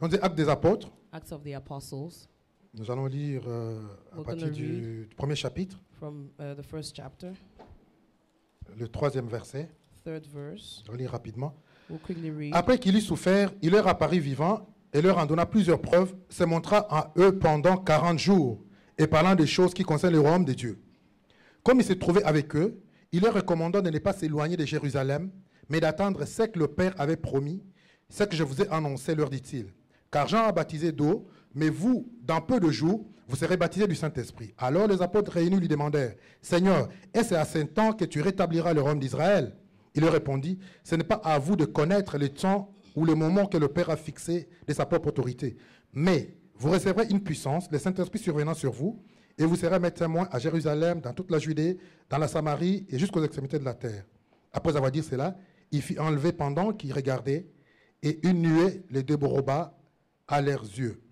On dit Actes des Apôtres. Acts of the Apostles. Nous allons lire à We're partir gonna du premier chapitre, From the first chapter, le 3e verset. third verse. Je vais lire rapidement. We'll quickly read. Après qu'il eut souffert, il leur apparut vivant et leur en donna plusieurs preuves, se montra à eux pendant 40 jours et parlant des choses qui concernent le royaume de Dieu. Comme il se trouvait avec eux, il leur recommanda de ne pas s'éloigner de Jérusalem, mais d'attendre ce que le Père avait promis, ce que je vous ai annoncé, leur dit-il. Car Jean a baptisé d'eau, mais vous, dans peu de jours, vous serez baptisés du Saint-Esprit. Alors les apôtres réunis lui demandèrent, Seigneur, est-ce à ce temps que tu rétabliras le royaume d'Israël? Il leur répondit, ce n'est pas à vous de connaître le temps ou le moment que le Père a fixé de sa propre autorité. Mais vous recevrez une puissance, le Saint-Esprit survenant sur vous, et vous serez mes témoins à Jérusalem, dans toute la Judée, dans la Samarie et jusqu'aux extrémités de la terre. Après avoir dit cela, il fut enlevé pendant qu'ils regardaient, et une nuée les déroba à leurs yeux.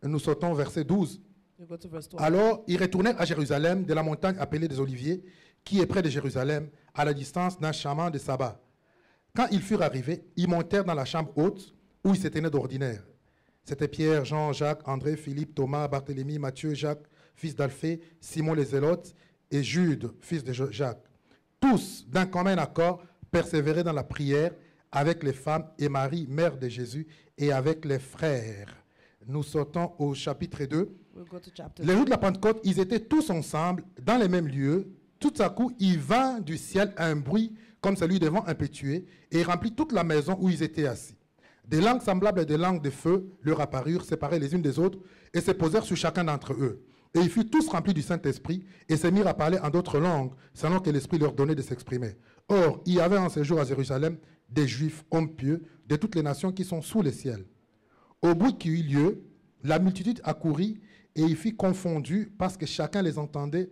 Nous sautons verset 12. You go to verse 12. Alors, ils retournèrent à Jérusalem, de la montagne appelée des Oliviers, qui est près de Jérusalem, à la distance d'un chaman de sabbat. Quand ils furent arrivés, ils montèrent dans la chambre haute, où ils se tenaient d'ordinaire. C'était Pierre, Jean, Jacques, André, Philippe, Thomas, Barthélemy, Matthieu, Jacques, fils d'Alphée, Simon les Zélotes, et Jude, fils de Jacques. Tous, d'un commun accord, persévéraient dans la prière avec les femmes et Marie, mère de Jésus, et avec les frères. Nous sautons au chapitre 2. We'll go to chapter Les jours de la Pentecôte, ils étaient tous ensemble, dans les mêmes lieux. Tout à coup, il vint du ciel un bruit comme celui de vent impétueux, et il remplit toute la maison où ils étaient assis. Des langues semblables à des langues de feu leur apparurent, séparées les unes des autres, et se posèrent sur chacun d'entre eux. Et ils furent tous remplis du Saint-Esprit, et se mirent à parler en d'autres langues, selon que l'Esprit leur donnait de s'exprimer. Or, il y avait en ce jour à Jérusalem des Juifs, hommes pieux, de toutes les nations qui sont sous le ciel. Au bruit qui eut lieu, la multitude accourut, et il fut confondu, parce que chacun les entendait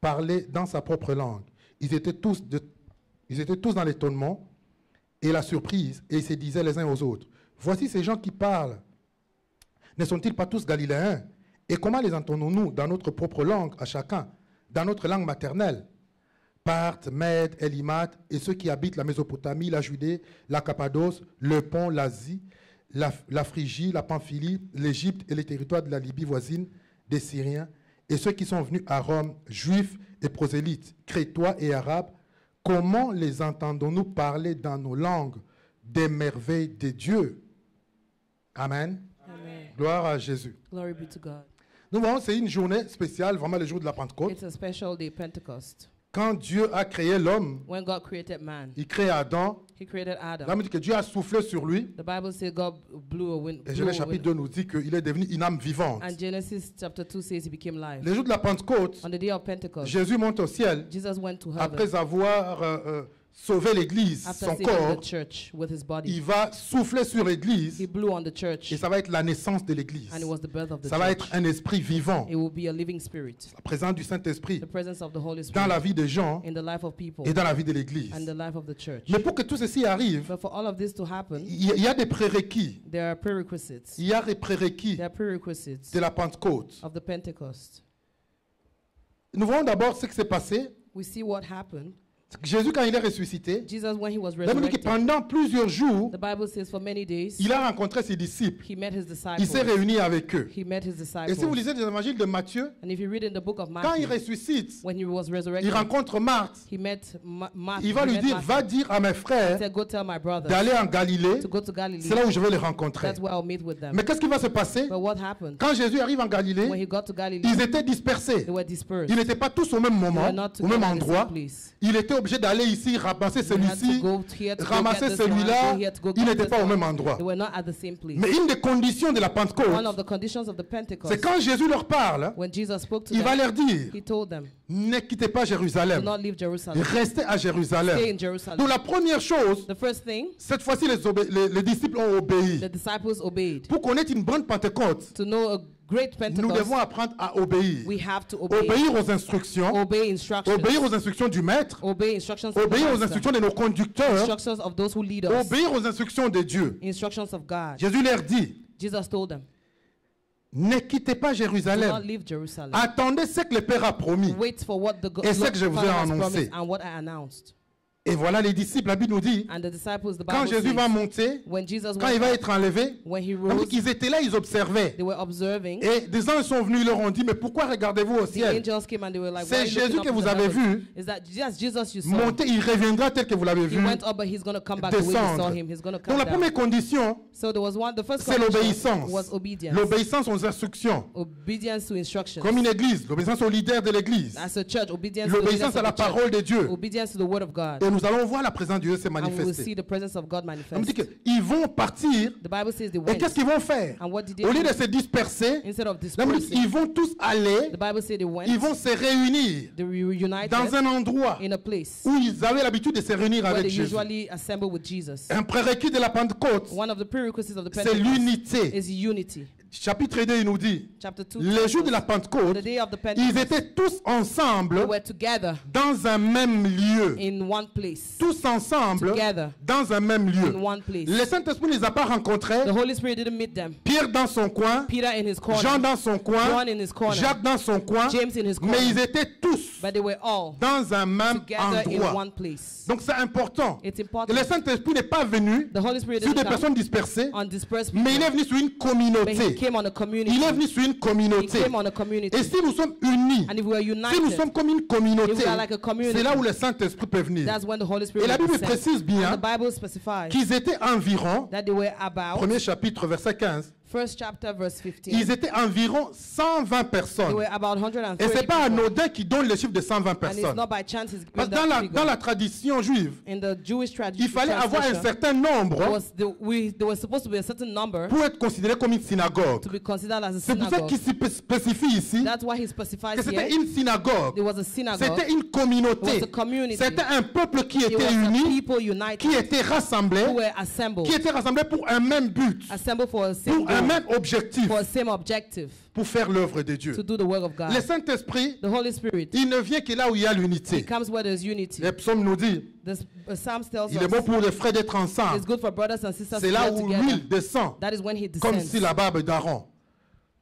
parler dans sa propre langue. Ils étaient tous dans l'étonnement et la surprise, et ils se disaient les uns aux autres, voici ces gens qui parlent. Ne sont-ils pas tous galiléens? Et comment les entendons-nous dans notre propre langue à chacun, dans notre langue maternelle? Parthes, Mèdes, Élimath, et ceux qui habitent la Mésopotamie, la Judée, la Cappadoce, le Pont, l'Asie, la Phrygie, la Pamphylie, l'Égypte et les territoires de la Libye voisine, des Syriens, et ceux qui sont venus à Rome, juifs et prosélytes, crétois et arabes, comment les entendons-nous parler dans nos langues des merveilles de Dieu? Amen. Amen. Gloire à Jésus. Glory be to God. Nous voyons, c'est une journée spéciale, vraiment le jour de la Pentecôte. It's a special day, Pentecost. Quand Dieu a créé l'homme, When God created man, il crée Adam. he created Adam. Là, on dit que Dieu a soufflé sur lui. The Bible says God blew a wind. Et blew Genèse a chapitre wind. 2 nous dit qu'il est devenu une âme vivante. And Genesis chapter 2 says he became life. Le jour de la Pentecôte, On the day of Pentecost, Jésus monte au ciel Jesus went to heaven après avoir sauvé l'Église, after son saving corps. the church with his Il body. va souffler sur He l'Église blew on the church, et ça va être la naissance de l'Église. and it was the birth of the Ça va church. être un esprit vivant, It will be a living spirit, la présence du Saint-Esprit the presence of the Holy dans la Spirit vie des gens in the life of people et dans la vie de l'Église. and the life of the church. Mais pour que tout ceci arrive, But for all of this to happen, il y a des prérequis. there are prerequisites. Il y a des prérequis There are prerequisites de la Pentecôte. of the Pentecost. Nous voyons d'abord ce qui s'est passé. We see what happened. Jésus, quand il est ressuscité, Jesus, when he was la Bible dit que resurrected, pendant plusieurs jours, the Bible says for many days, il a rencontré ses disciples. he met his Il s'est disciples. réuni avec eux. He met his Et disciples. si vous lisez les évangiles de Matthieu, And if you read in the book of quand il Matthew, ressuscite, when he was il resurrected, rencontre Marthe. he met Matthew. Il va lui dire, va dire à mes He frères said, go tell my brothers d'aller en Galilée. to go to Galilee. C'est là où je vais les rencontrer. That's where I'll meet with them. Mais qu'est-ce qui va se passer? But what happened? Quand Jésus arrive en When Galilée, he got to Galilee, ils étaient dispersés. they were dispersed. Ils n'étaient pas tous au même They moment, were not au même together in the endroit. same place. Il était obligé d'aller ici, ramasser They had to celui-ci, go here to go ramasser get this one, celui-là. go here to go Ils get n'étaient this pas au one. même endroit. They were not at the same place. Mais une des conditions de la One Pentecôte, of the conditions of the c'est Pentecost, quand Jésus leur parle, when Jesus spoke to il va them, leur dire, he told them, ne quittez pas do Jérusalem, not leave Jerusalem. restez à Stay Jérusalem. in Jerusalem. Donc la première chose, The first thing, cette fois-ci les disciples ont obéi. the disciples obeyed. Pour connaître une bonne Pentecôte, To know a great nous Pentecost, devons apprendre à obéir. we have to obey. Obéir aux instructions, Obey instructions. obéir aux instructions du maître, Obey instructions of the obéir aux master. instructions de nos conducteurs, Instructions of those who lead us. obéir aux instructions de Dieu. Instructions of God. Jésus leur dit, Jesus told them, ne quittez pas do not Jérusalem. leave Jerusalem. Attendez ce que le Père a promis. Wait for what the Et ce que je vous ai Father has annoncé. promised and what I announced. Et voilà les disciples, la Bible nous dit, And the disciples, the quand Bible Jésus va says, monter, when Jesus quand il went va up, être enlevé, when he on dit rose, qu'ils étaient là, ils observaient. they were observing. Et des anges sont venus, ils leur ont dit, mais pourquoi regardez-vous au The ciel? angels came and they were like, C'est why are you Jésus looking que up vous to the avez heavens? vu Is that yes, Jesus you saw? Monter, il reviendra tel que vous l'avez He vu. went up, but he's going to come back the way you saw Descendre. him. He's going to Donc come la down. première condition, So there was the first c'est condition l'obéissance. was obedience. L'obéissance aux instructions. Obedience to instructions. Comme une église, l'obéissance au leader de l'église. As a church, obedience to the leaders L'obéissance of à la the church. parole de Dieu. Obedience to the word of God. Et nous allons voir la présence de Dieu se And we will manifester. see the presence of God On me manifest. dit qu'ils vont partir. The Bible says they Et went. qu'est-ce qu'ils vont faire? And what did they Au lieu do? de se disperser, Instead of la Bible dit, dispersing, ils vont tous aller, the Bible said they went. ils vont se réunir They were reunited dans un endroit in a place où ils avaient l'habitude de se réunir where avec they Jésus. usually assemble with Jesus. Un prérequis de la Pentecôte, One of the prerequisites of the c'est Pentecost l'unité. is unity. Chapitre 2, il nous dit, Chapter 2. les jours de la Pentecôte, The day of the ils Pentecost, étaient tous ensemble they were together dans un même lieu. in one place. Tous ensemble Together dans un même lieu. in one place. Le Saint-Esprit ne les a pas rencontrés. The Holy Spirit didn't meet them. Pierre dans son coin, Peter in his corner, Jean dans son coin, John in his corner, Jacques dans son coin, James in his corner. mais ils étaient tous But they were all dans un même together in endroit. one place. Donc c'est important. It's Et important. le Saint-Esprit n'est pas venu The Holy Spirit sur des didn't come personnes dispersées, on dispersed mais il est people, venu sur une but he communauté. came on a community. Il est venu sur une He communauté. came on a community. Et si nous sommes unis, And if we are si nous united, sommes comme une communauté, if we are like a community, c'est là où le Saint-Esprit peut venir. that's when the Holy Spirit Et la will Bible descend. précise bien And the Bible specifies qu'ils étaient environ, that they were about, premier chapitre, verset 15, first chapter, verse 15, ils étaient environ 120 they personnes. were about 130 Et ce n'est pas people. anodin qui donne le chiffre de 120 And it's personnes. not by chance he's Parce given que that figure. dans la tradition juive, In the Jewish il fallait avoir un tradition, certain nombre there was supposed to be a certain number pour être considéré comme une synagogue. to be considered as a C'est pour ça synagogue. qu'il spécifie ici That's why he specifies que c'était here. une synagogue. There was a synagogue. C'était une It communauté. was a community. C'était un peuple qui It était was a uni, people united qui était rassemblé, who were assembled. qui était rassemblé pour un même but, Assembled for a same pour un goal, même objectif, for a same objective, pour faire l'œuvre de Dieu. to do the work of God. Le Saint-Esprit, The Holy Spirit, il ne vient que là où il y a He l'unité. comes where there's unity. Les psaumes nous disent, The Psalm tells il est bon us pour les frères d'être ensemble. it's good for brothers and sisters to C'est là get où together. l'huile descend, That is when He comme descends, si la barbe d'Aaron.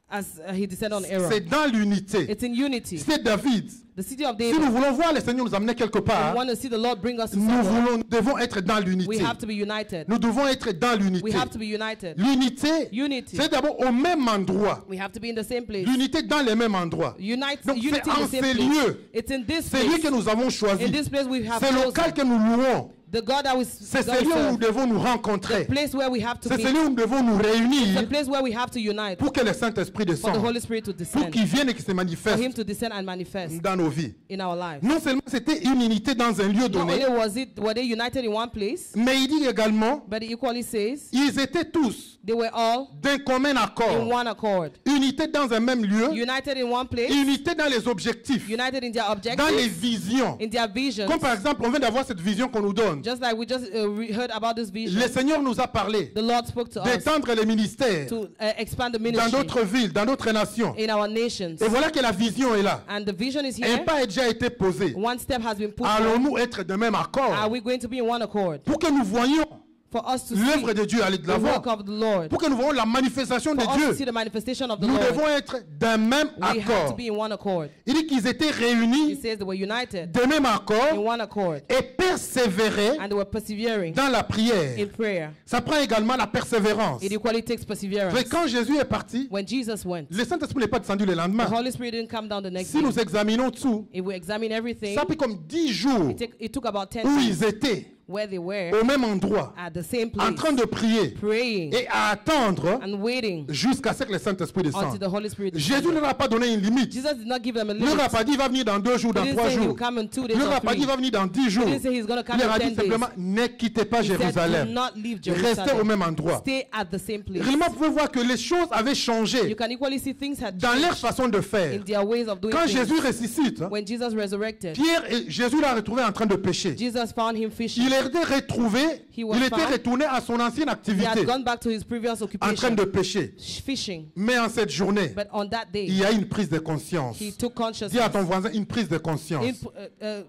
as He descended on Aaron. C'est dans l'unité. It's in unity. C'est David. The city of Si nous David. voulons voir le Seigneur nous amener quelque We part, want to see the Lord bring us to nous somewhere. devons être dans We l'unité. have to be united. Nous devons être dans We l'unité. have to be united. L'unité, Unity. c'est d'abord au même endroit. We have to be in the same place. L'unité dans les mêmes endroits. Unite, Donc unity c'est en in the same ces place. lieux, It's in this c'est lui place. que nous avons choisi. In this place we have C'est le local chosen. que nous louons. The God that we C'est that ce we lieu où nous serve. devons nous The rencontrer. place where we have to C'est meet. ce lieu où nous devons nous The réunir place where we have to unite pour que le Saint-Esprit for the descende, Holy Spirit to pour descend, qu'il vienne et qu'il se for Him manifeste to descend and manifest dans nos vies. in our lives. Non seulement c'était une unité dans un lieu Not donné, only were they united in one place, mais il dit également, but it equally says ils étaient tous they were all d'un commun in accord. one accord, Unité dans un même lieu, united in one place, unité dans les objectifs, united in their dans les objectives, visions. in their visions. Comme par exemple, on vient d'avoir cette vision qu'on nous donne. Just like we just heard about this vision, Le Seigneur nous a parlé the Lord spoke to us d'étendre les ministères to expand the dans ministry d'autres villes, dans d'autres nations. in our nations. Et voilà que la vision est là. And the vision is Un here. pas a déjà été posé. One step has been put forward. Allons-nous être de même Are accord we going to be in one accord? pour que nous voyions For us to see l'œuvre de Dieu aller de the l'avant, work of the Lord. pour que nous voyions la manifestation de For us to see Dieu, the manifestation of the nous Lord. devons être d'un même We have to accord. be in one accord. Il dit qu'ils étaient He réunis says they were united de même in accord one accord. et persévéraient And they were persevering dans la prière. in prayer. Ça prend également la persévérance. It equally takes perseverance. Et quand Jésus est parti, When Jesus went, le Saint-Esprit n'est pas descendu le the lendemain. Holy Spirit didn't come down the next Si day. nous examinons tout, If we examine everything, ça a pris comme 10 jours it took about 10 où days ils étaient where they were au même endroit, at the same en place, train de prier praying et à attendre and waiting jusqu'à ce que le Saint-Esprit until descende. the Holy Spirit Jésus ne descended. leur a pas donné une limite. Jesus did not give them a Il ne leur limit. a pas dit il va venir dans 2 jours, He dans didn't 3 say he will jours. come in 2 Il days ne leur or a pas dit 3. il va venir dans 10 He jours. didn't say he's going to Il come leur a in dit 10 days. simplement ne quittez pas He said, do Jérusalem. not leave Restez au Jerusalem. même endroit. Stay at the same place. Réellement, vous pouvez voir que les choses avaient changé You can equally see things had dans leur changed façon de faire. in their ways of doing Quand things. Jésus ressuscite, When Jesus resurrected, Pierre et Jésus l'a retrouvé en train de pécher. Jesus found him fishing. Il était retrouvé, He was il était found. retourné à son ancienne He activité, had gone back to his previous en train occupation, de pécher. fishing. Mais en cette journée, But on that il day, y a une prise de conscience. he took Dis à consciousness. ton voisin une prise de conscience.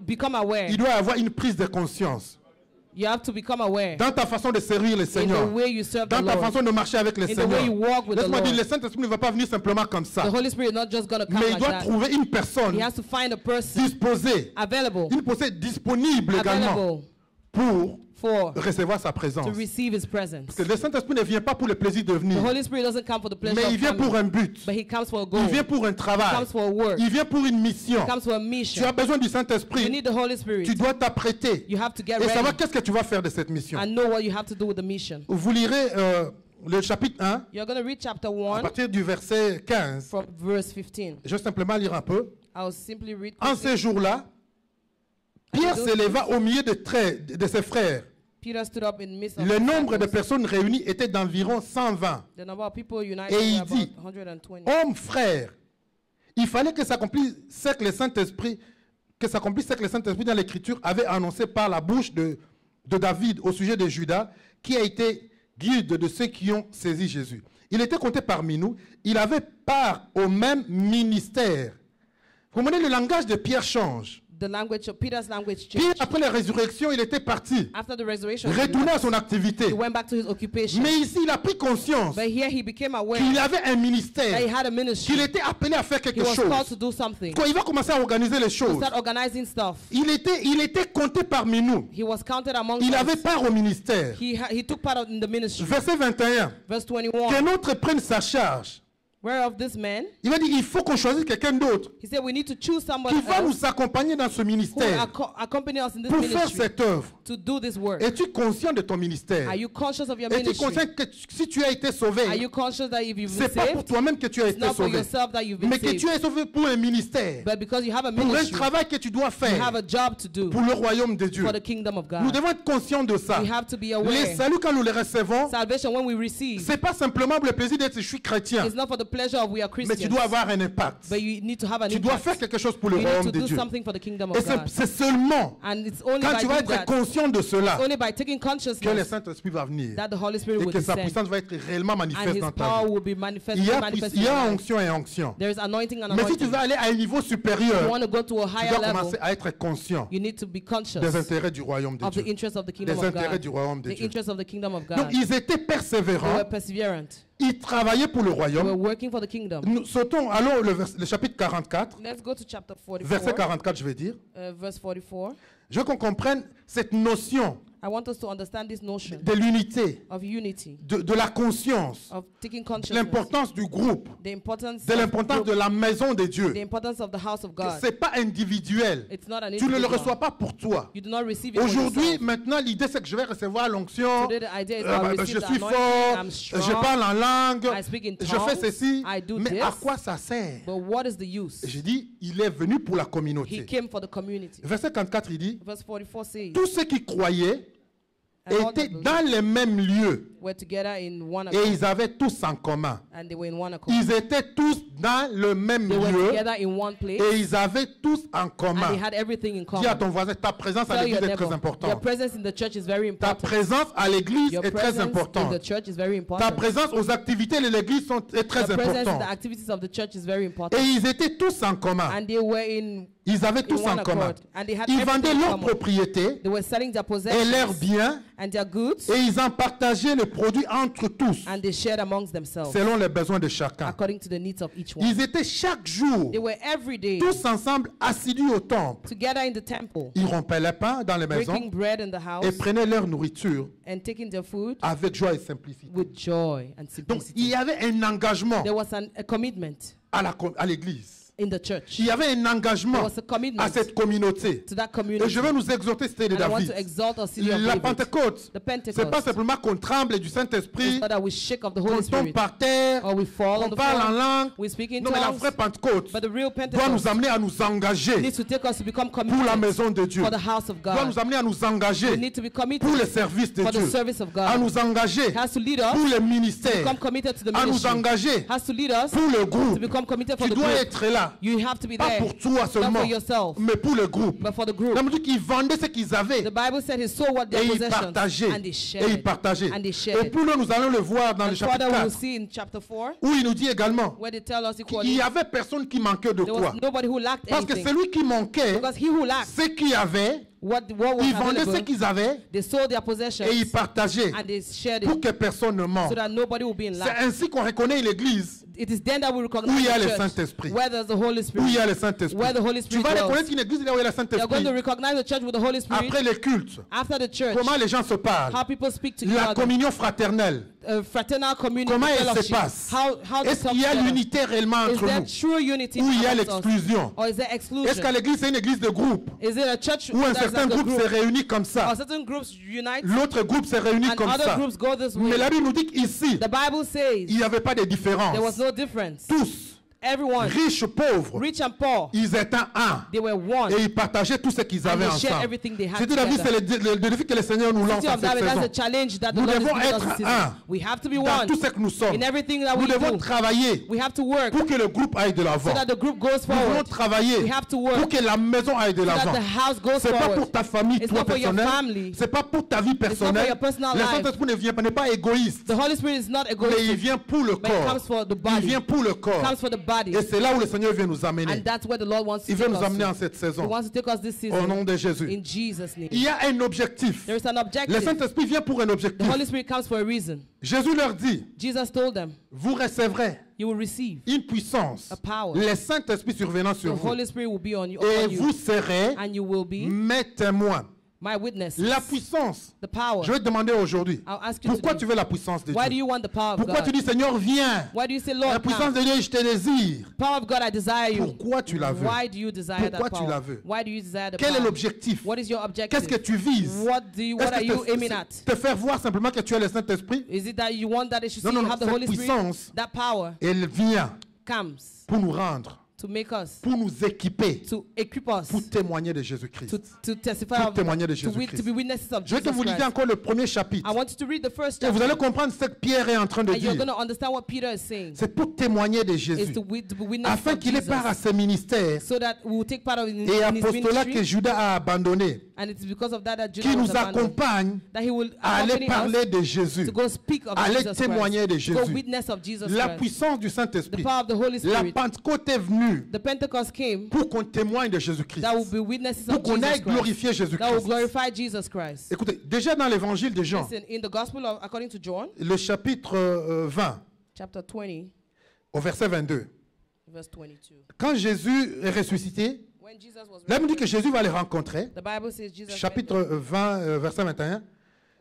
Become aware. Il doit avoir une prise de conscience You have to become aware dans ta façon de servir le in the Seigneur, way you serve the dans ta Lord. façon de marcher avec le In the way you Seigneur. walk with the Laisse-moi dire, Lord. le Saint-Esprit ne va pas venir simplement comme ça, The Holy Spirit is not just going to come mais il like doit that. trouver une personne He has to find a person disposée, available, une personne disponible également available pour for recevoir sa to présence. receive his presence. Parce que le Saint-Esprit ne vient pas pour le plaisir de The venir, Holy Spirit doesn't come for the pleasure mais il of vient coming, pour un but. but he comes for a Il goal. vient pour un He travail. comes for a work. Il vient pour une mission. He comes for a Tu mission. as besoin du You Saint-Esprit. need the Holy Spirit. Tu dois t'apprêter You have to get et savoir ready qu'est-ce que tu vas faire de cette mission. and know what you have to do with the mission. Vous lirez le chapitre 1 You're going to read chapter à 1 partir du verset 15. from verse 15. Je vais simplement lire un peu. I'll simply read. En quickly. ces jours-là, Pierre s'éleva au milieu de ses frères. Peter stood up in the midst of Le the nombre de disciples. personnes réunies était d'environ 120. The number of people united Et il were dit, about 120. Hommes, frères, il fallait que s'accomplisse ce que le Saint-Esprit dans l'Écriture avait annoncé par la bouche de David au sujet de Judas, qui a été guide de ceux qui ont saisi Jésus. Il était compté parmi nous. Il avait part au même ministère. Vous comprenez, le langage de Pierre change. The language of Peter's language Pierre, changed. après la résurrection, il était parti, After the resurrection, retourné à son activité. he went back to his occupation. Mais ici, il a pris conscience But here he became aware qu'il avait un that he ministère, had a ministry. qu'il était appelé à faire He quelque was chose. called to do something. Quand il va commencer à organiser les To choses, start organizing stuff. il était compté parmi nous. He was counted among Il us. avait part au ministère. He took part in the ministry. Verset 21. Verse Qu'un 21. autre prenne sa charge. Whereof this man, Il va dire, il faut qu'on choisisse quelqu'un d'autre he said, we need to choose someone qui va else nous accompagner dans ce who will ministère accompany us in this pour faire ministry cette œuvre. to do this work. Es-tu conscient de ton ministère? Are you conscious of your Es-tu ministry? conscient que si tu as été Are sauvé, you conscious that if you've c'est been pas pour saved, toi-même que tu as it's été not for sauvé, yourself that you've been mais que tu saved, es sauvé pour un ministère, but because you have a pour un ministry, travail que tu dois you have a faire job to do pour le royaume de Dieu. for the kingdom of Nous God. devons être conscients de ça. We have to be Les aware. saluts, quand nous les recevons, Salvation, when we receive, c'est pas simplement le plaisir d'être je suis chrétien, it's not for the pleasure of we are mais tu Christians, dois avoir un impact. but you need to have an Tu dois faire impact. quelque chose pour le You need royaume to de do Dieu. something for the kingdom Et of God. c'est seulement And it's only quand by tu vas doing être that, conscient de cela only by taking que le consciousness Saint-Esprit va venir that the Holy Spirit et will que sa descend puissance va être réellement and manifeste His dans ta power vie. will be manifest. Il y manifest il y in a your life. onction et onction. There is anointing and Mais si tu anointing. veux aller à un niveau If you supérieur, want to go to a tu higher dois level, commencer à être conscient you need to be conscious des intérêts du royaume de of the Dieu. interests of the kingdom Des of intérêts God. du royaume de The Dieu. interests of the kingdom of Donc God. ils étaient They persévérants, were perseverant. ils travaillaient pour le They were royaume. working for the kingdom. Nous sautons alors le chapitre 44, Let's go to chapter verset 44, 44 je vais dire. verse 44. Je veux qu'on comprenne cette notion I want us to understand this notion de l'unité, of unity, de la conscience, of taking consciousness, l'importance du groupe, the importance de of l'importance group, de la maison de the Dieu. importance of the house of God. Ce n'est pas individuel. It's not an Tu ne le individual. reçois pas pour toi. You do not receive it for Aujourd'hui, yourself. maintenant, l'idée c'est que je vais recevoir l'onction. Today the idea is Euh, I je receive the suis anointing, fort, I'm je strong, parle en langue, I speak in je fais tongues, ceci. I do Mais this. à quoi ça sert? But what is the use? J'ai dit, il est venu pour la He communauté. came for the community. Verset 44, il dit, Verse 44 says, tous ceux qui croyaient and all étaient the believers dans les mêmes lieux were together in one et accord, ils avaient tous en commun. and they were in one accord. Ils étaient tous dans le même They were lieu together in one place, et ils avaient tous en and commun. they had everything in Dis à common. ton voisin, ta présence à Tell l'église your est très neighbor, your importante. presence in the church is very Ta important. présence à l'église Your est très presence in importante. the church is very Ta important. présence aux activités de l'église est très Your presence in importante. the activities of the church is very important. Et ils étaient tous en commun. And they were in Ils avaient tous one en commun. accord, and they had Ils everything vendaient in leurs common. propriétés They were selling their et leurs possessions biens and their goods, et ils en partageaient le produit entre tous and they shared amongst themselves selon les besoins de chacun. according to the needs of each one. Ils étaient chaque jour They were every day tous ensemble assidus au temple. together in the temple, Ils rompaient les pains dans les breaking maisons bread in the et house prenaient leur nourriture and taking their food avec joie et simplicité. with joy and Donc il simplicity. y avait un engagement There was a commitment à l'église. in the church. Il y avait un There engagement was a commitment à cette communauté. to that Et community. je veux nous exhorter, c'était de And I want David. to exalt our city of La David. Pentecôte, The c'est pas Pentecost. simplement qu'on tremble du Saint-Esprit, It's not that we shake of the qu'on Holy tombe Spirit par terre, or we fall on qu'on the parle en floor. langue. We speak in Non, mais la tongues. vraie Pentecôte But the real doit nous Pentecost amener à nous engager needs to take us to become pour la committed maison de Dieu. for the house of Doit God. nous amener à nous We engager need to be committed pour le service de for the Dieu. service of À God. nous engager It has to lead us pour le to ministère. become committed to the À nous ministry. engager Has to lead us pour le to groupe. become committed for Tu the dois group. être là, You have to be pas there, pour toi not seulement, for yourself, mais pour le groupe. but for the group. La musique, qu'ils vendaient ce qu'ils avaient. The Bible said he sold what their Et ils possessions partageaient. and they Et shared ils it. partageaient. And they Et shared it. plus loin, nous allons le voir dans le And chapitre further, we'll 4, see in chapter 4 où il nous dit également where they tell us qu'il equally n'y avait personne qui manquait de there quoi. was nobody who lacked Parce que anything. celui qui manquait, Because he who lacked ce qu'il y avait, what was Ils vendaient ce available, qu'ils avaient they sold their possessions et ils partageaient and they shared pour it que personne ne mente. so that nobody will be in C'est lack. ainsi qu'on reconnaît l'Église It is then that we où recognize il y a le the church, Saint-Esprit. where there's the Holy Où Spirit. il y a le Saint-Esprit. Where the Holy Tu Spirit vas dwells. reconnaître une église là où il y a le You're going Saint-Esprit. to recognize the church with the Holy Spirit Après les cultes, after the church. comment les gens se parlent. How people speak to each La other. communion fraternelle. Fraternal community. Comment elle se fellowship. passe? How they Est-ce talk qu'il y a together. l'unité réellement Is entre there nous? true unity Ou il y a amongst us? l'exclusion? Or is there Est-ce exclusion? qu'à l'église c'est une église de groupe? Is it a church Où un that's certain like a groupe group? s'est réuni comme ça? Or certain groups unite L'autre groupe s'est réuni and comme other ça. groups go this Mais way. la Bible nous dit qu'ici, The Bible says il n'y avait pas de there was différence. no difference. Tous, Everyone, riches, pauvres, rich and poor, ils étaient un. they were one. Et ils partageaient tout ce qu'ils And avaient they shared ensemble. everything they had C'est David, together. c'est le défi que le Seigneur nous lance City en of cette David, that's saison. the challenge that the Nous Lord is devons giving us être this season. un We have to be dans one tout ce que nous sommes. in everything that Nous we devons do. travailler We have to work pour que le groupe aille de so l'avant. that the group goes Nous devons forward. travailler We have to work pour que la maison aille de so that l'avant. the house goes C'est pas pour forward. ta famille, It's toi not for your personnel. family. C'est pas pour ta vie not for personnelle. your personal Le life. Saint-Esprit ne vient pas, n'est pas égoïste. The Holy Spirit is not Mais il egoistic. vient pour le But it corps. comes for the Il body. vient pour le It corps. comes for the body. Et c'est là où le Seigneur veut nous amener. And that's where the Lord wants to Il veut take nous us amener to. en cette He saison. wants to take us this Au nom season de Jésus. in Jesus' name. Il y a un objectif. There is an Le objective. Saint-Esprit vient pour un The objectif. Holy Spirit comes for a reason. Jésus leur dit, Jesus told them, vous recevrez you will receive une puissance, a power. le Saint-Esprit survenant The sur vous. Holy Spirit will be on you, Et upon you, vous serez and you will be mes témoins. my witnesses. La puissance. The power. Je vais te demander aujourd'hui, I'll ask you pourquoi today, tu veux la puissance de why do Dieu? you want the power of Pourquoi tu God? dis, Seigneur, viens. Why do you say, La Lord, puissance come? de Dieu, je te désire. Power of God, I desire you. Pourquoi tu la veux? Why do you desire Pourquoi that tu la power? veux? Why do you desire the Quel est power? l'objectif? What is your Qu'est-ce que objective? tu vises? What Est-ce are que you aiming at? te faire voir simplement que tu as le Saint-Esprit? Is it that you want that it should Non, see non, you non, have the cette Holy Spirit? puissance, That power elle vient comes pour nous rendre, to make us, pour nous équiper, to equip us, pour témoigner de Jésus-Christ. to testify Pour of, témoigner de to Jésus-Christ. be witnesses of Je vais Jesus te vous lire Christ. encore le premier chapitre. I want you to read the first Et vous chapter, allez comprendre ce que Pierre est en train de and you're dire. going to understand what Peter is saying. C'est pour témoigner de Is Jésus. to be witnesses Afin of qu'il ait part à Jesus, ses ministères so that we will take part in et his apostolat que ministry, Judas a abandonné, and it's because of that qui Judas was nous abandoned, accompagne that he will à aller accompany us parler de Jésus, to go speak of aller Jesus témoigner de Christ, to go Jésus. witness of Jesus La Christ. puissance du The Saint-Esprit. power of the Holy La Spirit. Pentecôte est venue The Pentecost came pour qu'on témoigne de Jésus-Christ. that will be witnesses Pour of qu'on Jesus aille glorifier Christ, that will Jésus-Christ. glorify Jesus Christ. Écoutez, déjà dans l'évangile de Jean, Listen, in the Gospel of, according to John, le chapitre 20, chapter 20, au verset 22, verse 22. quand Jésus est ressuscité, When Jesus was là, il me dit que resurrected, Jésus va les rencontrer. the Bible says Jesus Chapitre 20, verset 21.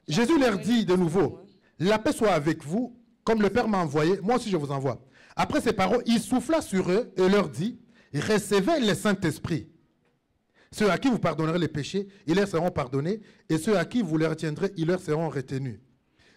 Jésus leur dit de nouveau, la paix soit avec vous, comme le Père m'a envoyé, moi aussi je vous envoie. Après ces paroles, il souffla sur eux et leur dit, recevez le Saint-Esprit. Ceux à qui vous pardonnerez les péchés, ils leur seront pardonnés, et ceux à qui vous les retiendrez, ils leur seront retenus.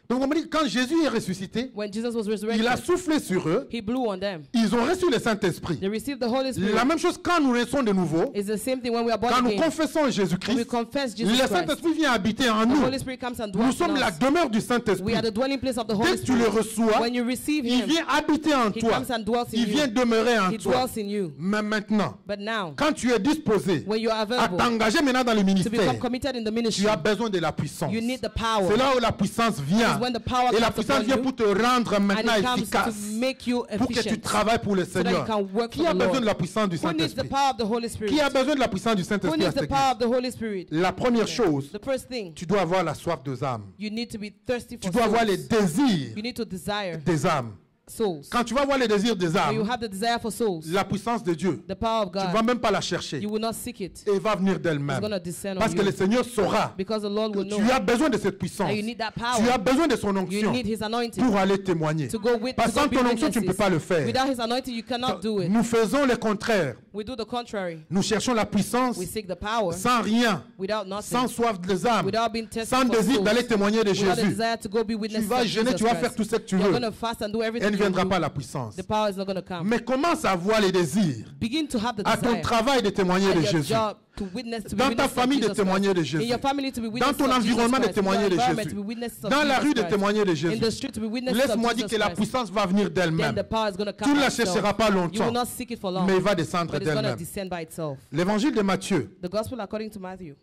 Donc on me dit, quand Jésus est ressuscité, when Jesus was il a resurrected, soufflé sur eux, he blew on them. ils ont reçu le Saint-Esprit. They received the Holy Spirit. La même chose quand nous naissons de nouveau, It's the same thing when we are born quand nous again. confessons When we Jésus-Christ, confess le Jesus Christ, Saint-Esprit vient habiter en the nous. Holy Spirit comes and Nous dwells sommes in la us. demeure du We Saint-Esprit. are the dwelling place of the Holy Dès que tu le Spirit. reçois, When you receive il him, vient habiter en he toi. comes and dwells in Il vient you. demeurer en He toi. dwells in you. Mais maintenant, But now, quand tu es disposé when you are à available t'engager maintenant dans le to ministère, become committed in the ministry, tu as besoin de la puissance. you need the power. C'est là où la puissance vient. It's when the power Et la comes puissance upon vient you, pour te rendre and maintenant it comes efficace. to make you Pour que tu efficient. travailles pour le that you Seigneur. can work Qui for a the besoin Lord. de la puissance du Who needs the Saint-Esprit? power of the Holy Spirit? Qui a besoin de la puissance du Who Saint-Esprit à needs cette the power église? of the Holy Spirit? La première chose, The first thing, tu dois avoir la soif des âmes. you need to be thirsty Tu for dois avoir les souls. désirs You need to desire des âmes. souls. Quand tu vas avoir les désirs des When you âmes, have the desire for souls, la puissance de Dieu, the power of tu ne vas God, même pas la chercher. you will not seek it. Et va venir It's d'elle-même. going to descend Parce on que le you. Seigneur saura Because the Lord que will know tu as besoin de cette puissance. that you need that Tu power. as besoin de son You onction need His anointing pour aller témoigner. to go with, Parce to que go sans be ton onction, tu ne peux witnesses. pas le faire. Without His anointing, you cannot do it. Nous faisons le contraire. We do the contrary. Nous cherchons la puissance We seek the power sans rien, without nothing, sans soif des âmes, without being tested sans for désir souls, d'aller témoigner de without a Jésus. desire to go be Tu witnesses vas of jeûner, Jesus tu vas faire Christ. tout ce que tu You're veux. going to fast and do Elle everything ne you viendra do. pas la puissance. The power is not going to come. Mais commence à avoir les désirs Begin to have the à ton desire travail de témoigner at de your Jésus. job to witness, to be Dans ta witnesses of famille de Jesus témoigner Christ. de Jésus. In your family to be Dans witnesses ton of Jesus environnement de Christ. In témoigner your de environment Jésus. to be witnesses of Dans la Jesus rue de Christ. témoigner de In the Jésus. street to be witnesses Laisse-moi of dire Jesus que la Christ. puissance va venir Then d'elle-même. the power is going to come Tu ne by la itself. chercheras pas You will longtemps, not seek it for long, mais il va descendre but it's going to d'elle-même. descend by itself. L'évangile de Matthieu. The gospel according to Matthew.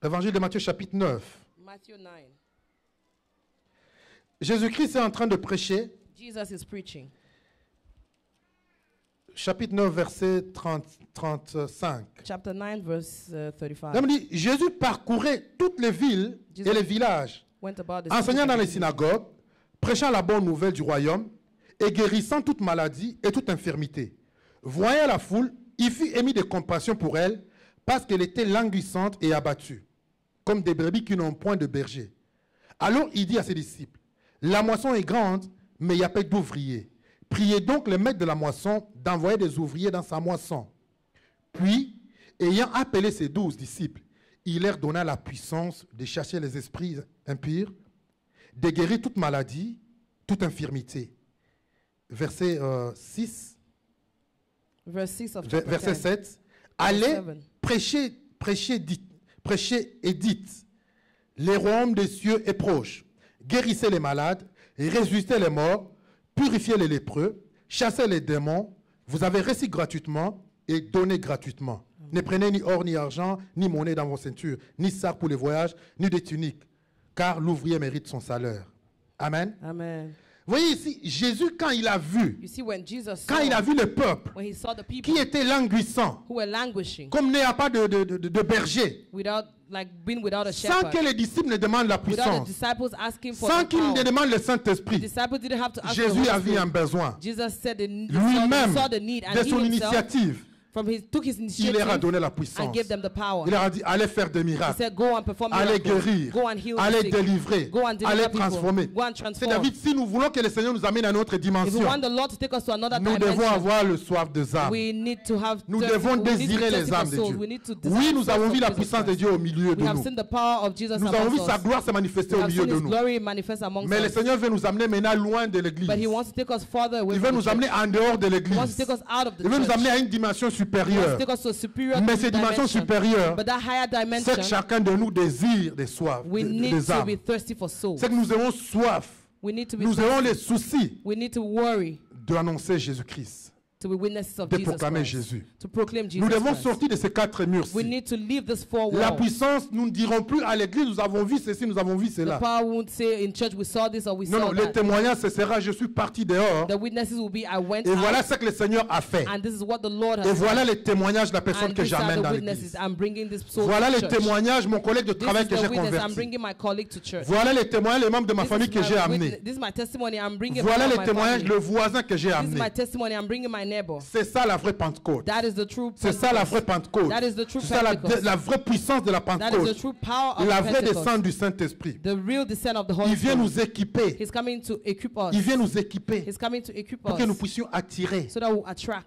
L'évangile de Matthieu chapitre 9. Matthew 9. Jésus-Christ est en train de prêcher Jesus is preaching. chapitre 9, verset 35. Chapter 9, verse 35. Là, on dit, Jésus parcourait toutes les villes et les villages, Went about the enseignant dans les city synagogues, prêchant la bonne nouvelle du royaume et guérissant toute maladie et toute infirmité. Voyant la foule, il fut émis de compassion pour elle parce qu'elle était languissante et abattue, comme des brebis qui n'ont point de berger. Alors il dit à ses disciples, la moisson est grande, mais il n'y a pas d'ouvriers. Priez donc le maître de la moisson d'envoyer des ouvriers dans sa moisson. Puis, ayant appelé ses 12 disciples, il leur donna la puissance de chasser les esprits impurs, de guérir toute maladie, toute infirmité. Verset 6, Verse 6 of chapter verset 10. 7. Allez, 7. prêchez et dites, les royaumes des cieux est proche. Guérissez les malades, ressuscitez les morts, purifiez les lépreux, chassez les démons. Vous avez reçu gratuitement et donné gratuitement. Ne prenez ni or, ni argent, ni monnaie dans vos ceintures, ni sac pour les voyages, ni des tuniques, car l'ouvrier mérite son salaire. Amen. Amen. Vous voyez ici, Jésus, quand il a vu, You see, when Jesus quand il a vu le peuple when he saw the people qui était languissant, who were languishing, comme il n'y a pas de berger, without, like, being without a sans shepherd, que les disciples ne demandent la without the puissance, disciples asking for sans the qu'ils ne power, demandent le the Saint-Esprit, disciples didn't have to ask for the Jésus Holy a vu Spirit. un besoin. Jesus said Lui-même, saw the need, and de he son himself, initiative, took his il leur a initiative donné la and puissance. gave them the power. Il leur a dit, allez faire des He miracles, said, go and perform allez miracles. guérir, Go and heal the allez sick. délivrer, Go and deliver allez people. transformer. Go and C'est transform. David, si nous voulons que le Seigneur nous amène à notre If we dimension, want the Lord to take us to another nous devons dimension, avoir le soif des âmes. we need to have Nous thirsty- devons we need to désirer les thirsty âmes for de souls. Dieu. We need to desire Oui, the nous souls avons of vu la Jesus puissance de Christ. Dieu au milieu de We have nous. seen the power of Jesus Nous avons vu amongst sa us. gloire se manifester We au have milieu seen de His nous. glory manifest amongst Mais le us. Seigneur veut nous amener maintenant loin de l'église. But He wants to take us farther away Il veut from the nous amener church. en dehors de He wants l'église. to take us out of the Il veut nous church. amener à une dimension He wants supérieure. to take us to a superior Mais cette dimension dimension. supérieure, But that higher c'est dimension, que chacun de nous désire des soifs, we need des to âmes. be thirsty for souls. C'est que nous avons soif. We need to be Nous avons thirsty. les soucis We need to worry d'annoncer Jésus-Christ, to be witnesses of de Jesus proclamer Christ. Jésus. To proclaim Jesus Nous devons Christ. sortir de ces quatre We murs-ci. need to leave this four La walls. puissance, nous ne dirons plus à l'église, nous avons vu ceci, nous avons vu The cela. power won't say in church we saw this or we Non, saw non, le that. témoignage, ce sera, je suis parti dehors. The witnesses will be, I went Et out, voilà ce que le Seigneur a fait. and this is what the Lord has Et done. voilà les témoignages de la personne And que these are j'amène the dans witnesses. l'église. I'm bringing this soul Voilà to les church. témoignages, mon collègue de This travail is que the j'ai witness I'm converti. bringing my colleague to church. Voilà les témoignages, les membres de ma This famille is que my j'ai amenés. witness. This is my testimony I'm bringing Voilà from les my témoignages, family. le voisin que j'ai This is amené. my testimony I'm bringing my neighbor. C'est ça la vraie Pentecôte. That is the true C'est ça la Pentecost. vraie Pentecôte. That is the true C'est ça Pentecost. la vraie puissance de la That is the Pentecôte. true power of La vraie Pentecost. descente du Saint-Esprit. The real descent of the Holy Il vient Spirit. nous équiper. He's coming to equip us. Il vient nous équiper He's coming to equip pour que nous us puissions attirer, so that we'll attract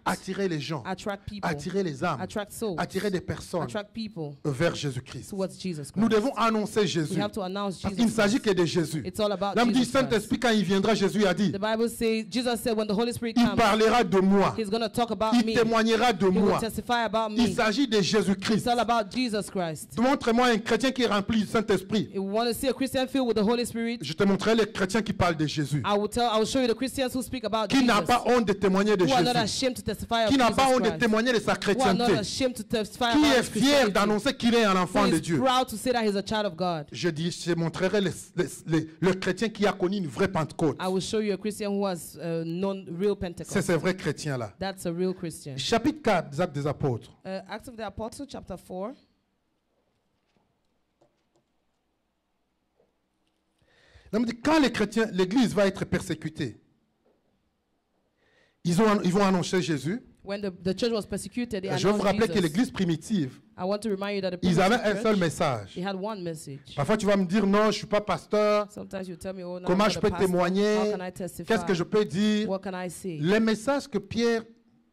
les gens, people, attirer les âmes, attract souls, attirer des personnes attract people vers Jésus-Christ. towards Jesus Nous Christ. devons annoncer Jésus. We have to announce Parce Jesus qu'il ne s'agit Christ. que de Jésus. It's all about Là, me dit Jesus Christ. Saint-Esprit, quand il viendra, Jésus a dit, The Bible says, Jesus said, when the Holy Spirit il comes, parlera de moi. He's going to talk about Il me. témoignera de He will moi. testify about Il me. s'agit de It's Jésus-Christ. all about Jesus Christ. Montre-moi un chrétien qui est rempli du Saint-Esprit. If you want to see a Christian filled with the Holy Spirit, Je te montrerai les chrétiens qui parlent de Jésus. I will show you the Christians who speak about Qui n'a Jesus, pas honte de témoigner de who are not Jésus. ashamed to testify of Qui n'a Jesus pas honte de Christ, témoigner de sa who are not chrétienté. ashamed to testify Qui about est his fier Christianity, d'annoncer qu'il est un enfant who de is Dieu. proud to say that he's a child of God. Je montrerai le chrétien qui a connu une vraie Pentecôte. I will show you a Christian who has known real C'est Pentecost. ces vrais chrétiens-là. That's a real Christian. Chapitre 4 des Actes des Apôtres. Acts of the Apostles, chapter 4. Là, on me dit, quand les chrétiens, l'Église va être persécutée, ils vont annoncer Jésus. When the church was persecuted, they Je veux vous announced rappeler que Jesus. l'Église primitive, I want to remind you that the ils primitive avaient un seul church, message. they had one message. Parfois, tu vas me dire, non, je ne suis pas pasteur. Sometimes you tell me, oh, no, Comment I'm je not a peux pastor. témoigner? How can I testify? Qu'est-ce que je peux dire? What can I say? Les messages que Pierre,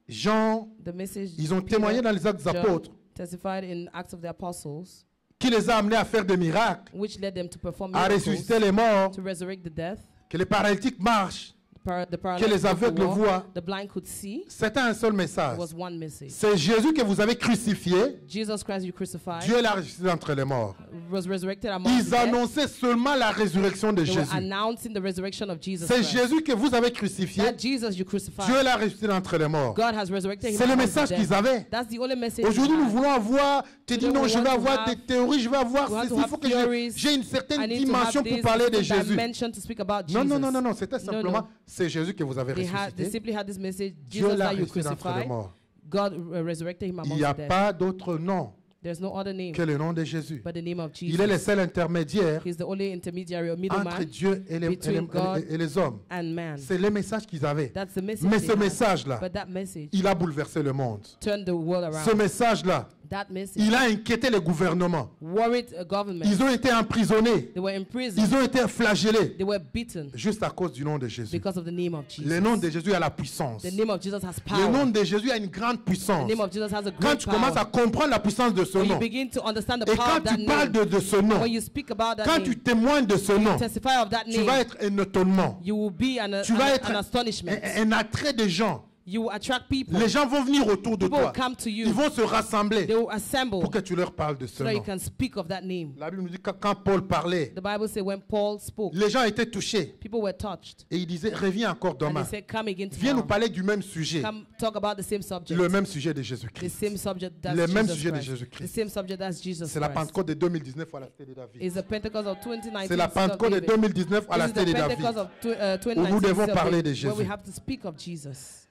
Jean, The message ils ont Peter, témoigné dans les Actes des John Apôtres, testified in Acts of the Apostles, qui les a amenés à faire des miracles, which led them to perform à miracles, ressusciter les morts, to resurrect the death, que les paralytiques marchent, the que les paralytic aveugles could walk, voient. the blind could see. C'était un seul message. Was one message. C'est Jésus que vous avez crucifié. Jesus Christ, you crucified, Dieu l'a ressuscité entre les morts. was resurrected among the Ils dead. annonçaient seulement la résurrection de They were Jésus. announcing the resurrection of Jesus C'est Christ. Jésus que vous avez crucifié. That Jesus you crucified, Dieu l'a ressuscité entre les morts. God has resurrected him C'est le among the message dead. qu'ils avaient. That's the only message Aujourd'hui, we nous have. voulons avoir, tu dis Today non, we je want vais to avoir have- des théories, je vais avoir we want ceci, to il have faut que theories. j'ai une certaine I need to dimension have pour this parler de certain Jésus. dimension to speak about Non, Jesus. non, non, non, non, c'était No, simplement, no. c'est Jésus que vous avez They ressuscité. simply had this message, Dieu Jesus l'a that you ressuscité d'entre les crucified, morts. God resurrected him Il amongst n'y a the dead. pas d'autre nom There's no other name que le nom de Jésus. but the name of Il est le Jesus. seul intermédiaire He's the only intermediary or entre middleman Dieu between God et les hommes. and man. C'est le message qu'ils avaient. That's the message. Mais they ce had. message-là, But that message il a bouleversé le monde. turned the world Ce around. message-là, That message il a inquiété les gouvernements. worried a government. Ils ont été emprisonnés. They were in prison. Ils ont été flagellés. They were beaten Juste à cause du nom de Jésus. because of the name of Jesus. Le nom de Jésus a la puissance. The name of Jesus has Le nom power. de Jésus a une grande The puissance. name of Jesus has a Quand great tu commences à power. comprendre la puissance de ce When you nom, begin to understand the et power quand of that tu parles name, de ce nom, when you speak about that quand name, tu témoignes de ce nom, testify of that tu vas name, être un étonnement. you will be Tu vas être an astonishment. un attrait des gens. You will attract people. Les gens vont venir autour de People will toi. come to Ils you. vont se rassembler They will assemble pour que tu leur parles de ce so that you nom. can speak of that name. La Bible nous dit que quand Paul parlait, The Bible says when Paul spoke, les gens étaient touchés. people were touched. Et il disait, reviens encore And they demain. said, come again Viens nous tomorrow. parler du même sujet. Come talk about the same subject. Le même sujet de The Jésus-Christ. same subject that's Le même Jesus sujet de Christ. Jésus-Christ. The same subject that's Jesus C'est la Christ. Pentecôte de 2019 à la cité de David. It's the Pentecost of 2019. C'est la Pentecôte de 2019 à la This is cité the de David. Pentecost of Où nous 2019 devons parler de where we Jésus. have to speak of Jesus.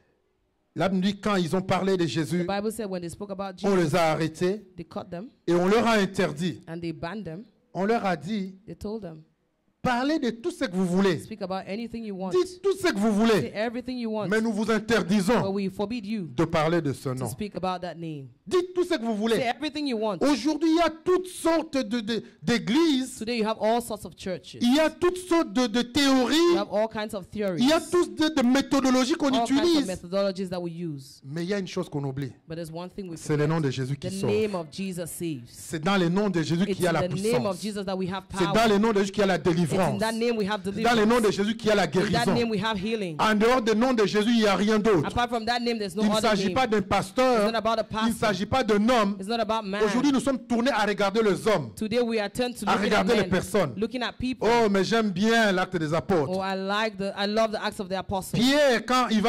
La Bible dit quand ils ont parlé de The Jésus, Bible said when they spoke about on Jesus, les a arrêtés they caught them et on leur a interdit. and they banned them. On leur a dit, They told them, parlez de tout ce que vous voulez. speak about anything you want. Dites tout ce que vous Say voulez. everything you want. Mais nous vous But interdisons we forbid you de parler de ce to nom. speak about that name. Dites tout ce que vous Say voulez. everything you want. Aujourd'hui, il y a toutes sortes d'églises. Today you have all sorts of churches. Il y a toutes sortes de You théories. have all kinds of theories. Il y a toutes de méthodologies qu'on All kinds of utilise. methodologies that we use. Mais il y a une chose qu'on oublie. But there's one thing we C'est le forget. nom de Jésus qui The sauve. name of Jesus saves. C'est dans le nom de Jésus It's qu'il y a in la the name of puissance. Jesus that we have C'est dans power. le nom de Jésus qu'il y a la It's in délivrance. that name we have C'est dans le nom deliverance. de Jésus qu'il y a la In that guérison. name we have healing. En dehors du nom de Jésus, il n'y a rien d'autre. Apart from that name, there's no Il ne other s'agit name. pas d'un It's pasteur. not about a Il ne pastor. s'agit pas d'un homme. It's not about man. Aujourd'hui, nous sommes tournés à regarder les hommes, Today we are turned to à looking at regarder les men, personnes. looking at people. Oh, mais j'aime bien l'acte des apôtres. Oh, I love the Acts of the Apostles. Pierre, quand il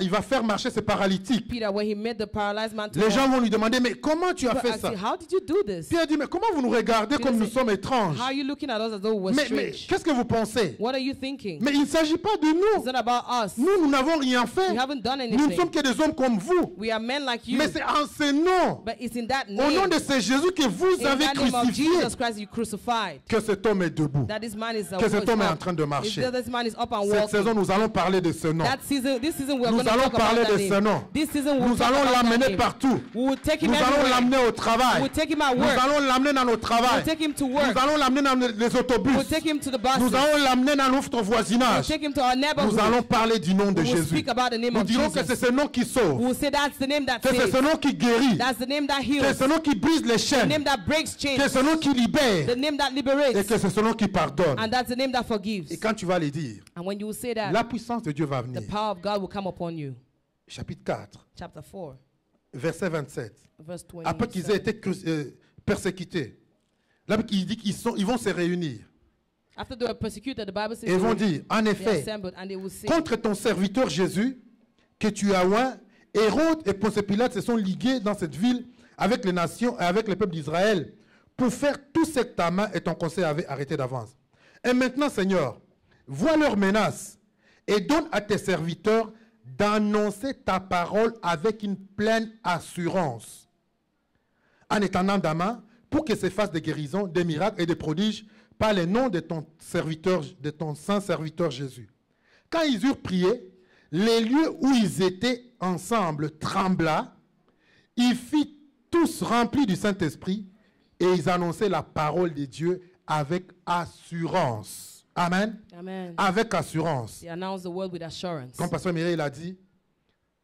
va faire marcher ses paralytiques, Peter, when he made the paralyzed man to les walk, gens vont lui demander, mais comment tu as people fait asked ça? him, how did you do this? Pierre dit, mais comment vous nous regardez Peter comme nous said, sommes étranges? How are you looking at us as though we're Mais strange? qu'est-ce que vous pensez? What are you thinking? Mais il ne s'agit pas de It's nous. not about us. Nous n'avons rien fait. We haven't done Nous ne anything. sommes que des hommes comme vous. We are men like you. Mais c'est en ce nom, But it's in that au nom name, de ce Jésus que vous in avez that name of crucifié, Jesus Christ you crucified, que cet homme est debout. that this man is Que cet homme est en up. train de marcher. This man is up and Cette saison, walking. nous allons parler de ce nom. This season we are Nous going to allons talk parler about de that ce name. nom. This season we will Nous talk allons about that l'amener name. partout. We will take him Nous allons everywhere. l'amener au We travail. will take him at Nous work. allons l'amener dans nos We travails. will take him to Nous work. allons l'amener dans les We will autobus. take him to the buses. Nous allons l'amener dans notre We will voisinage. take him to our Nous allons neighborhood. parler du nom de We will Jésus. speak about the name Nous of dirons que c'est Jesus. ce nom qui We sauve. will say that's the name that Que c'est saves. ce nom qui guérit. That's the name that Que c'est heals. ce nom qui brise les The chaînes. name that breaks Que chains. c'est ce nom qui libère. The name that Et liberates. que c'est ce nom qui pardonne. And that's the name that forgives. Et quand tu vas les dire, And when you will say that, la puissance de Dieu va the venir. power of God will come upon you. Chapitre 4, Chapter 4, verset 27. verse 20. Après qu'ils aient été persécutés, là, il dit ils vont se réunir. After they were persecuted, the Bible says Et ils vont dire, en they effet, assembled and they will say, contre ton serviteur Jésus, que tu as oint, Hérode et Ponce Pilate se sont ligués dans cette ville avec les nations et avec le peuple d'Israël pour faire tout ce que ta main et ton conseil avaient arrêté d'avance. Et maintenant, Seigneur, vois leurs menaces et donne à tes serviteurs d'annoncer ta parole avec une pleine assurance, en étendant ta main pour que se fassent des guérisons, des miracles et des prodiges par le nom de ton serviteur, de ton saint serviteur Jésus. Quand ils eurent prié, les lieux où ils étaient ensemble trembla, ils furent tous remplis du Saint-Esprit et ils annonçaient la parole de Dieu avec assurance. Amen. Amen. Avec assurance. They announced the word with assurance. Comme Pasteur Mireille l'a dit,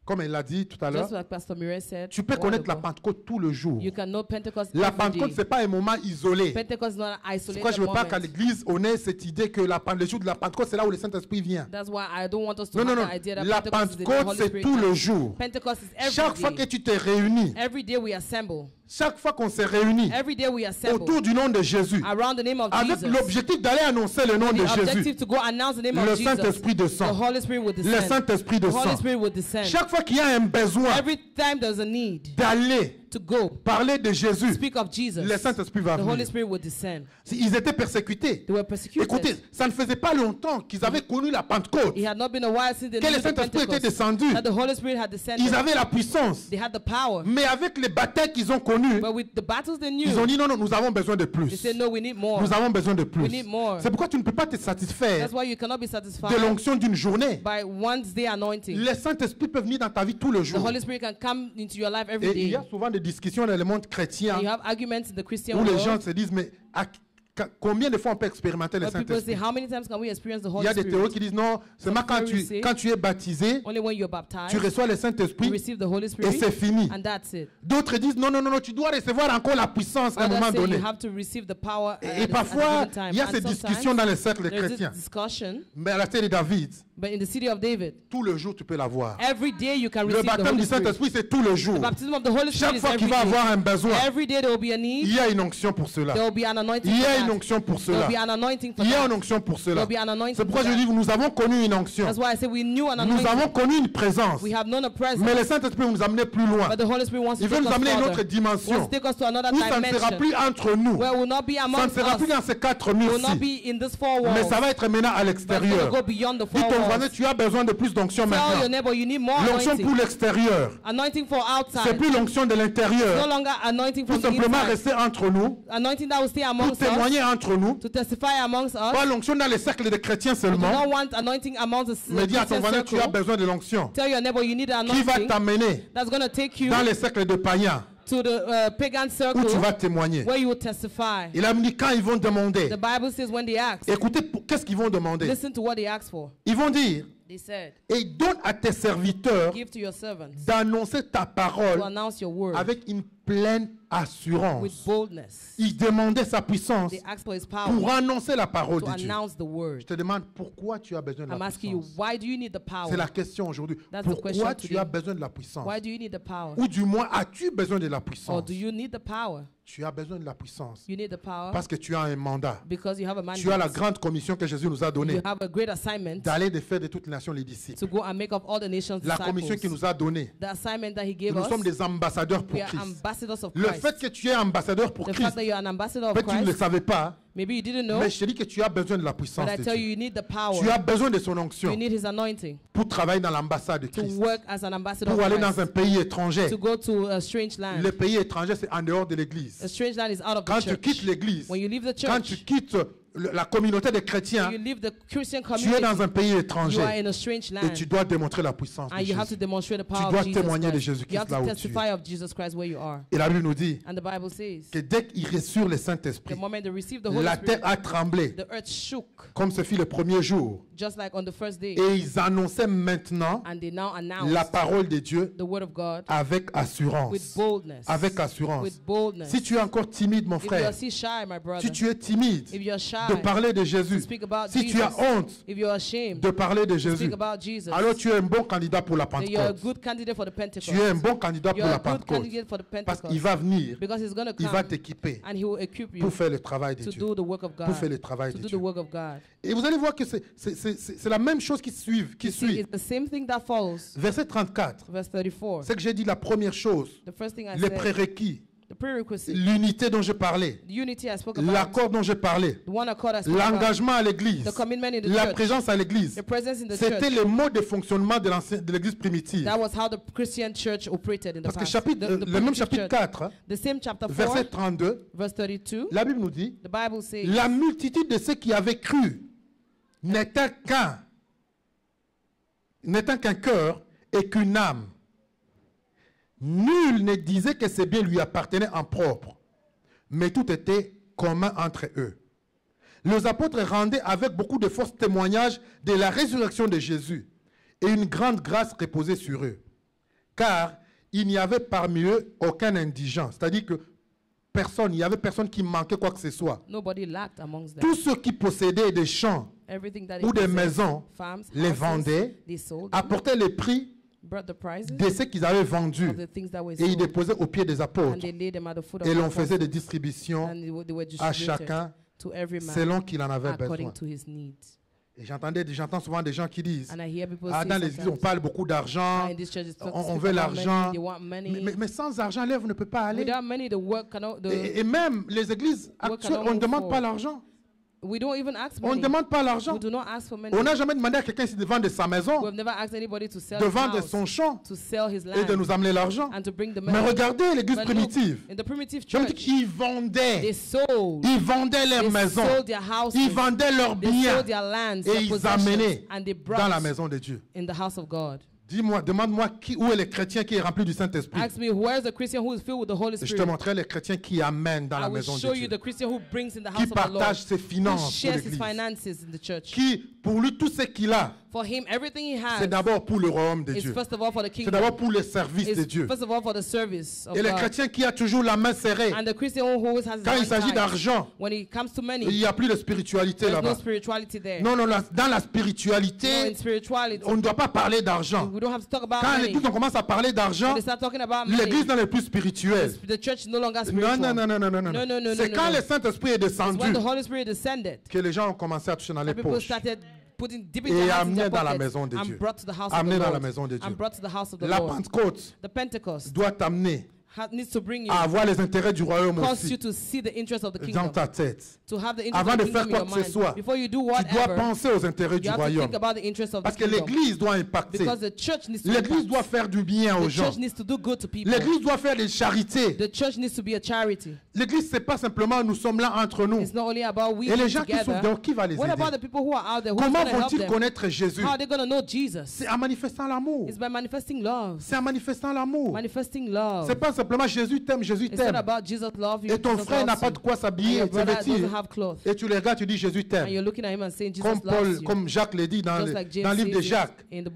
comme il l'a dit tout à l'heure, Just like Pastor Murray said, tu peux a while connaître la ago, Pentecôte tout le jour. you can know Pentecost La every Pentecôte, day. ce n'est pas un moment isolé. Pentecost is not an C'est isolated pourquoi je ne veux pas moment. qu'à l'église, on ait cette idée que le jour de la Pentecôte, c'est là où le Saint-Esprit vient. That's why I don't want us to Non, non, have non. the idea that La Pentecost is the Pentecôte, Holy c'est Spirit tout le comes. jour. Pentecost is every Chaque fois que day. tu te réunis, Every day we assemble. chaque fois qu'on se réunit Every day we assemble autour du nom de Jésus, around the name of avec Jesus. l'objectif d'aller annoncer le nom de The objective Jésus, to go announce the name le of Jesus. Saint-Esprit The descend. Holy Spirit will Le descend. Saint-Esprit The Holy descend. Spirit will descend. Chaque fois qu'il y a un besoin Every time there's a need d'aller to go, parler de Jésus, speak of Jesus, le Saint-Esprit va the Holy venir. Spirit will descend. Ils étaient persécutés. They were persecuted. Écoutez, ça ne faisait pas longtemps qu'ils avaient connu la Pentecôte, It had not been a while since they que le knew the Saint-Esprit était Pentecost, descendu. that the Holy Spirit had Ils descended. avaient la puissance. They had the power. Mais avec les batailles qu'ils ont connues, But with the battles they ils ont knew, dit non, non, nous avons besoin de they plus. said, no, we need more. Nous avons besoin de plus. We need more. C'est pourquoi tu ne peux pas te satisfaire That's why you cannot be de satisfied l'onction d'une journée. by one day anointing. Le Saint-Esprit peut venir dans ta vie tous les The jours. Holy Spirit can come into your life every Et il y day. a souvent des discussions dans le monde chrétien And you have arguments in the Christian où les gens world. se disent, mais combien de fois on peut expérimenter le But people say, Saint-Esprit? how many times can we experience the Il y Holy a des théories Spirit? qui disent non, seulement quand tu es baptisé, Only when you're tu baptized, reçois le you Saint-Esprit receive the Holy et Spirit, c'est fini. and that's it. D'autres disent non, non, non, non, tu dois recevoir encore la puissance à un moment Others say donné. you have to receive the power Et at a parfois, given time. il y a And ces sometimes discussions dans les cercles there's chrétiens. this discussion, Mais à la tête de David, but in the city of David, tout le jour, tu peux l'avoir. every day you can Le receive the baptême Holy du Spirit. Saint-Esprit, c'est tout le jour. The baptism of the Holy Spirit Chaque is fois every qu'il va day. avoir un besoin, Every day there will be a need. il y a une onction pour cela. There will be an anointing Il y for a une that. onction pour There cela. will be an anointing for Il y a une that. onction pour There cela. will be an anointing C'est pourquoi for je that. dis que nous avons connu une onction. That's why I say we knew an Nous anointing. avons connu une présence. We have known a presence. Mais le Saint-Esprit va nous amener plus loin. But the Holy Spirit wants to Il veut take nous us amener à une autre further. dimension. Wants to take us to another Où ça ne sera dimension. plus entre nous. Where we will not be Ça ne amongst sera plus us. dans ces quatre We murs will not ci. be in this four Mais walls. ça va être maintenant à But it's going to l'extérieur. go beyond the Dis four ton voisin, walls. tu as besoin de plus d'onction Tell your maintenant. neighbor you need more L'onction pour anointing. l'extérieur. Anointing for C'est outside. plus l'onction de No l'intérieur. longer anointing Tout from the simplement inside. rester entre nous. Anointing that will stay Pour amongst us. témoigner entre nous. To testify amongst us. Pas l'onction dans les cercles des chrétiens We do seulement. not want anointing amongst the Mais dis à ton Christian voisin, tu as circle. besoin de l'onction. Tell your neighbor you need an Qui va anointing t'amener that's going to take you dans les cercles de païens to the pagan où circle tu vas témoigner. where you will testify. Il a dit quand ils vont demander. The Bible says when they ask, Écoutez, qu'est-ce qu'ils vont demander? listen to what they ask for. Ils vont dire, They said, et donne à tes serviteurs give to your servants d'annoncer ta to parole announce your word avec une pleine assurance. with boldness. Ils demandaient sa puissance They ask for his pour power annoncer la parole to de Dieu. announce the word. Je te demande pourquoi tu as besoin de I'm la asking you, puissance. why do you need the power? C'est la question aujourd'hui. That's the question Pourquoi tu today. as besoin de la puissance? Why do you need the power? Ou du moins, as-tu besoin de la Or puissance? do you need the power? Tu as besoin de la puissance You need the power parce que tu as un mandat. because you have a Tu as la mandate. grande commission que Jésus nous a You donnée have a great assignment d'aller de faire de toutes les nations les disciples. to go and make of all the nations La commission qu'il disciples. nous a donnée. The assignment that he Que gave nous us, sommes des ambassadeurs pour we are Christ. ambassadors of Le Christ. fait que tu es ambassadeur pour The Christ, fact that you're an ambassador of peut-être tu ne le Christ, savais pas, maybe you didn't know, mais je te dis que tu as besoin de la but puissance I de tell you, Dieu. you need the power. Tu as besoin de son onction You need his anointing pour travailler dans l'ambassade de to Christ, work as an ambassador pour of aller dans un Christ, pays étranger. to go to a strange land. Le pays étranger, c'est en dehors de A l'église. strange land is out of Quand the tu church. quittes l'église, When you leave the quand tu church, quittes la communauté des chrétiens, you leave the Christian tu es community, dans un pays you are étranger in a strange et tu land. dois démontrer la puissance de And you have to Jésus. demonstrate the power dois of Jesus témoigner de Christ. Jésus-Christ You have là to où tu es. testify of Jesus Christ where you are. Et la Bible nous dit And the Bible says, que dès qu'ils reçurent le the Saint-Esprit, moment they received the Holy la Spirit, terre a tremblé, the earth shook, comme ce fut le premier jour. just like on the first day. Et ils annonçaient maintenant And they now la announced parole de Dieu the word of God avec with assurance. boldness. Avec assurance. With boldness. Si tu es encore timide, mon If you are frère, still shy, my brother, si tu es timide if you are shy de parler de to Jésus, speak about si tu as Jesus, honte if you are ashamed de parler de to Jésus, speak about Jesus, alors tu es un bon candidat pour la then you're a Pentecôte. good candidate for the Pentecost. Tu es un bon candidat pour You're a la good Pentecôte. candidate for the Parce Pentecost. qu'il va venir, Because he's going to il va come t'équiper and he will equip you pour faire le travail de to Dieu. do the work of God. Pour faire le travail To de do the Dieu. work of God. Et vous allez voir que c'est la même chose qui You see, suit. it's the same thing that follows. Verset 34. Verse 34. C'est que j'ai dit la première chose, The first thing I les said, prérequis, the prerequisite, l'unité dont je parlais, the unity I spoke about, l'accord dont je parlais, the one accord I spoke about, l'engagement à l'église, the commitment in the la church, présence à l'église. the presence in the C'était church. le mode de fonctionnement de l'église primitive. That was how the Christian church operated in the Parce que past. le même primitive chapitre church. 4, The same chapter 4, verset 32, verse 32, la Bible nous dit, the Bible says, la multitude de ceux qui avaient cru n'était qu'un cœur et qu'une âme. Nul ne disait que ses biens lui appartenaient en propre, mais tout était commun entre eux. Les apôtres rendaient avec beaucoup de force témoignage de la résurrection de Jésus, et une grande grâce reposait sur eux. Car il n'y avait parmi eux aucun indigent, c'est-à-dire que il n'y avait personne qui manquait quoi que ce soit. nobody lacked amongst them. Tous ceux qui possédaient des champs Everything that ou they des possessed, maisons farms, les houses, vendaient, they sold them, apportaient les prix brought the prices de ce qu'ils avaient vendus of the things that were et ils sold, déposaient aux pieds des and apôtres. they laid them at the foot of Et the l'on faisait apostles, des distributions and they were à distributed chacun to every man selon qu'il en avait according besoin. to his needs. Et j'entends souvent des gens qui disent, And I hear people ah, say dans les églises, on sometimes, parle beaucoup d'argent, in this church, it's on speak veut about l'argent. money, they want money. Mais sans argent, l'œuvre ne peut pas aller. Without money, the work cannot. Et même les églises work actuelles, cannot on ne move demande pas forward. l'argent. We don't even ask On ne money. demande pas l'argent. We do not ask for money. On n'a jamais demandé à quelqu'un ici de vendre sa maison, We've never asked anybody to sell de his vendre house, son champ to sell his et de land, nous amener l'argent. and to bring the Mais money. regardez l'église But look, primitive. in the primitive Je me dis church, qu'ils they vendaient. sold. Ils vendaient leurs They maisons. sold their houses. Ils vendaient leurs They biens. sold their lands, Et their ils possessions, amenaient and they dans la brought maison de Dieu. in the house of God. Dis-moi, demande-moi où est le chrétien qui est rempli du Saint-Esprit. Ask me, where's the Christian who is filled with the Holy Je te Spirit? montrerai les chrétiens qui amènent dans I la will maison show de you Dieu. the Christian who brings in the Qui house of the Lord, partage ses who finances pour shares his l'église. finances in the church. Qui, pour lui, tout ce qu'il a, For him, everything he has c'est d'abord pour le royaume de is Dieu. first of all for the C'est kingdom. d'abord pour le service de It's Dieu. first of all for the service of Et le God. chrétien qui a toujours la main serrée, And the Christian who always has his quand il hand s'agit tight. d'argent, When it comes to money, il n'y a plus de spiritualité there's no là-bas. spirituality there. Non, non, dans la No, spiritualité, in spirituality, on ne doit pas parler d'argent. we don't have to talk about Quand money. l'église, on commence à parler d'argent, When they start talking about money, l'église n'est plus spirituelle. the church is no longer Non, spiritual. non, non, non, non, non. No, no, no, C'est no, quand no. le Saint-Esprit est It's descendu when the Holy Spirit descended, que les gens ont commencé à toucher dans les and people poches. started putting dipping Et their hands in amené their dans la pockets maison de and Dieu. brought to the house Amené of the dans Lord. la maison de Dieu. And brought to the house of the La Lord. Pentecôte The Pentecost doit t'amener needs to bring you, à avoir les intérêts du royaume cause you aussi to see the interest of the dans kingdom, ta tête. to have the interest Avant of de the faire kingdom in quoi your que ce mind. soit, Before you do Tu dois whatever, penser aux intérêts du you have to royaume. think about the interest of the Parce que kingdom. l'église doit impacter. Because the church needs to L'église impact. doit faire du bien aux The gens. church needs to do good to people. L'église doit faire des charités. The church needs to be a charity. L'église, c'est pas simplement nous sommes là entre nous. It's not only about we Et les being gens qui sont together. dehors, qui va les What about the aider? people who are out there? Who's Comment going to help vont-ils them? connaître Jésus? How are they going to know Jesus? C'est en manifestant l'amour. It's by manifesting love. C'est en manifestant l'amour. Manifesting love. C'est pas simplement Jésus t'aime, Jésus It's not t'aime. about Jesus love you. Et ton Jesus frère n'a loves pas you. de quoi And s'habiller, your se brother vêtir. doesn't have clothes. Et tu les regardes, tu dis Jésus And t'aime. you're looking at him and saying Jesus Comme Paul, loves you. comme Jacques l'a dit dans Just like James le livre de says it Jacques. in the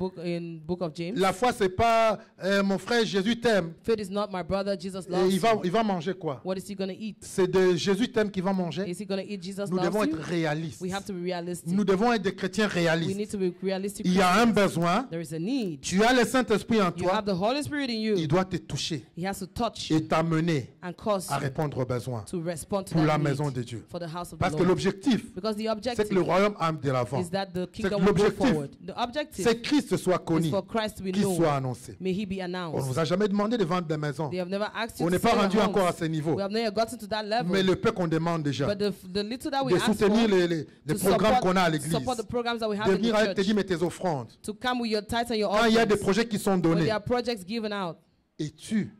book of James. La foi, c'est pas mon frère Jésus t'aime. Faith is not my brother, Jesus Et loves you. il va manger quoi? What is he going to eat? C'est de Jésus t'aime qui va manger. Is he going to eat Jesus Nous devons loves être you? réalistes. We have to be realistic. Nous devons être des chrétiens We réalistes. need to be realistic. Il y a un Christians. besoin. There is a need. Tu as le Saint-Esprit en You toi. have the Holy Spirit in Il you. doit te toucher He has to touch et you t'amener and cause à you répondre aux besoins to respond to pour la that maison need de Dieu. for the house of Parce the que Lord. l'objectif, Because the c'est que le objective royaume âme de l'avant. is that the C'est que kingdom will go l'objectif, forward. The objective c'est que Christ soit is connu, for Christ to be qu'il soit known. annoncé. May he be On ne announced. vous a jamais demandé de vendre des maisons. They have never asked you On to n'est pas sell your rendu encore à homes. ce niveau. We have never gotten to that level. Mais le peu qu'on demande déjà, But the little that we de ask for, soutenir les to programmes qu'on a à support, l'église, support the programs that we have de in venir the avec te church, dire mais tes offrandes. to come with your tithes and your Quand il y a des offerings, projets qui sont when donnés, there are projects given out, es-tu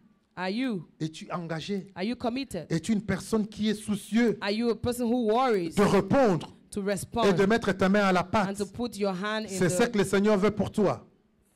engagé? are you committed? Es-tu une personne qui est soucieuse Are you a person who worries de répondre to et respond de mettre ta main à la and pâte? to put your hand in C'est ce the... que le Seigneur veut pour toi.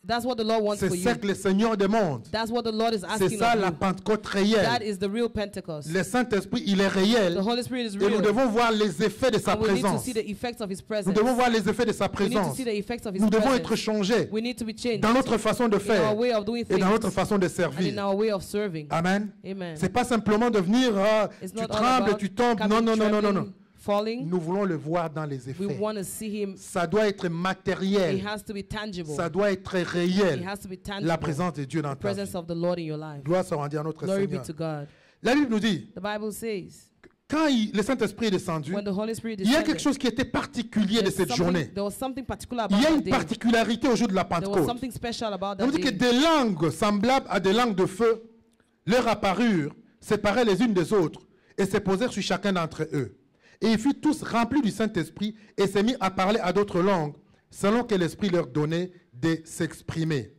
That's what the Lord wants C'est for ce you. que le Seigneur demande. That's what the Lord is C'est asking ça of la you. Pentecôte That réelle. is the real Pentecost. Le Saint-Esprit, il est The réel. Holy Spirit is Et nous real. devons voir les effets de sa And we need to présence. see the effects of His Nous presence. devons voir les effets de sa We need to présence. see the effects of His Nous devons être presence. changés We need to be changed dans notre façon de in faire our way of doing et dans notre things façon de and in servir. our way of serving. Amen. Amen. C'est pas simplement de venir, It's tu not all trembles, about tu tombes. Non, coming, non, non, non, non, non. trembling, falling. Nous voulons le voir dans les We effets. want to see Him. Ça doit être It matériel. has to be tangible. Ça doit être It réel. has to be La tangible. présence de Dieu dans The ta vie. presence of the Lord in your life. Gloire soit rendue à notre Glory be Seigneur. to God. La Bible nous dit, The Bible says, quand le Saint-Esprit est descendu, when the Holy Spirit il y a quelque descended, chose qui était particulier de cette journée. there was something particular about Il y a that une day. particularité au jour de la There was Pentecôte. something special about On that dit que day. des langues semblables à des langues de feu leur apparurent, séparées les unes des autres, et se posèrent sur chacun d'entre eux. Et ils furent tous remplis du Saint-Esprit et se mirent à parler à d'autres langues, selon que l'Esprit leur donnait de s'exprimer.